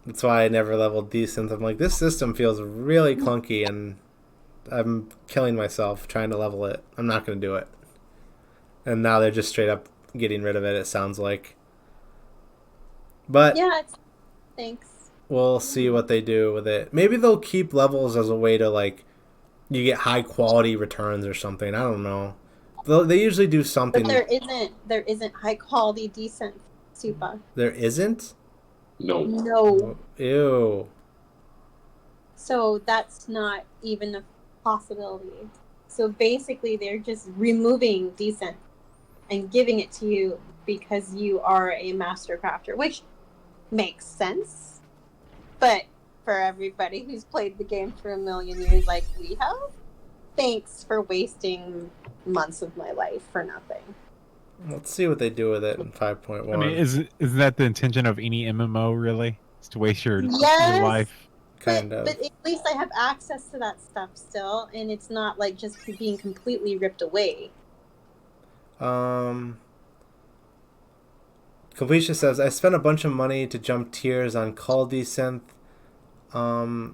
That's why I never leveled decent. I'm like, this system feels really clunky, and I'm killing myself trying to level it. I'm not going to do it. And now they're just straight up getting rid of it, it sounds like. But yeah, thanks. We'll see what they do with it. Maybe they'll keep levels as a way to, like, you get high quality returns or something. I don't know. They usually do something. But there isn't high quality decent super. There isn't? No. Ew. So that's not even a possibility. So basically they're just removing decent and giving it to you because you are a master crafter, which makes sense. But for everybody who's played the game for a million years like we have, thanks for wasting months of my life for nothing. Let's see what they do with it in 5.1. I mean, is that the intention of any MMO, really? Is to waste your life? Kind of. But at least I have access to that stuff still, and it's not like just being completely ripped away. Completion says, I spent a bunch of money to jump tiers on Call Desynth. Pi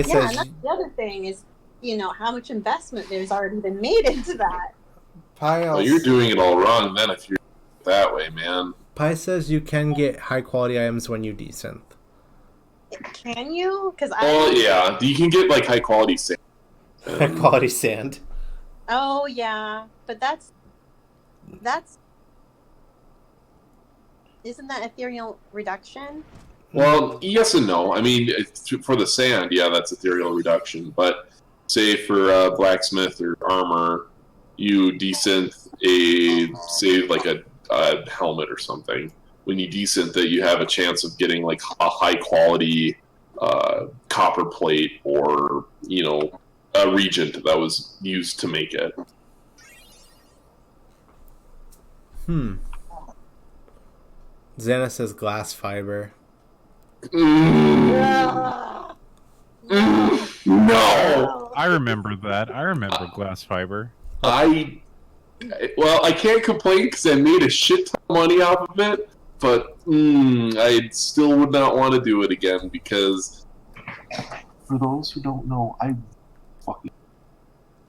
says... and that's the other thing is, how much investment there's already been made into that. Well, you're doing it all wrong then if you're that way, man. Pi says you can get high quality items when you desynth. Can you? Yeah, you can get like high quality sand. High quality sand. Oh yeah, but that's isn't that ethereal reduction? Well, yes and no. I mean, for the sand, yeah, that's ethereal reduction. But say for blacksmith or armor, you desynth like a helmet or something. When you desynth it, you have a chance of getting like a high quality copper plate or a regent that was used to make it. Xana says glass fiber. No. I remember that. I remember glass fiber. I can't complain because I made a shit ton of money off of it, but I still would not want to do it again because, for those who don't know, I fucking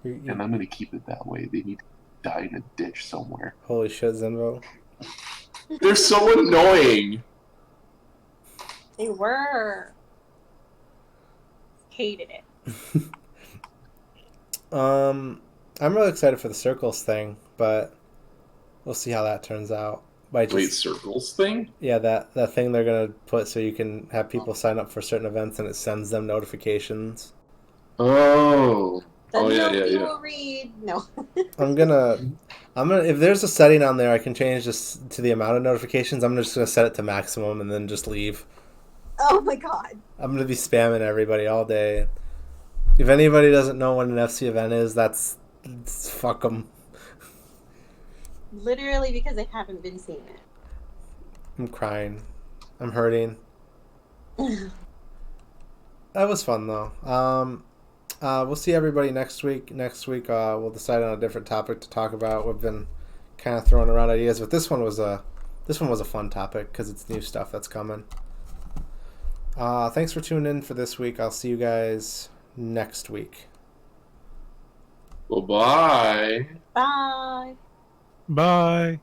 and I'm gonna keep it that way. They need to die in a ditch somewhere. Holy shit, Zenvo. They're so annoying. They were. Hated it. I'm really excited for the circles thing, but we'll see how that turns out. Wait, circles thing? Yeah, that thing they're gonna put so you can have people sign up for certain events and it sends them notifications. Oh. Yeah. Read. No. I'm gonna if there's a setting on there I can change this to the amount of notifications, I'm just gonna set it to maximum and then just leave. Oh my god. I'm gonna be spamming everybody all day. If anybody doesn't know what an FC event is, fuck them. Literally because I haven't been seeing it. I'm crying. I'm hurting. That was fun though. We'll see everybody next week. Next week, we'll decide on a different topic to talk about. We've been kind of throwing around ideas, but this one was a fun topic because it's new stuff that's coming. Thanks for tuning in for this week. I'll see you guys next week. Well, bye. Bye. Bye.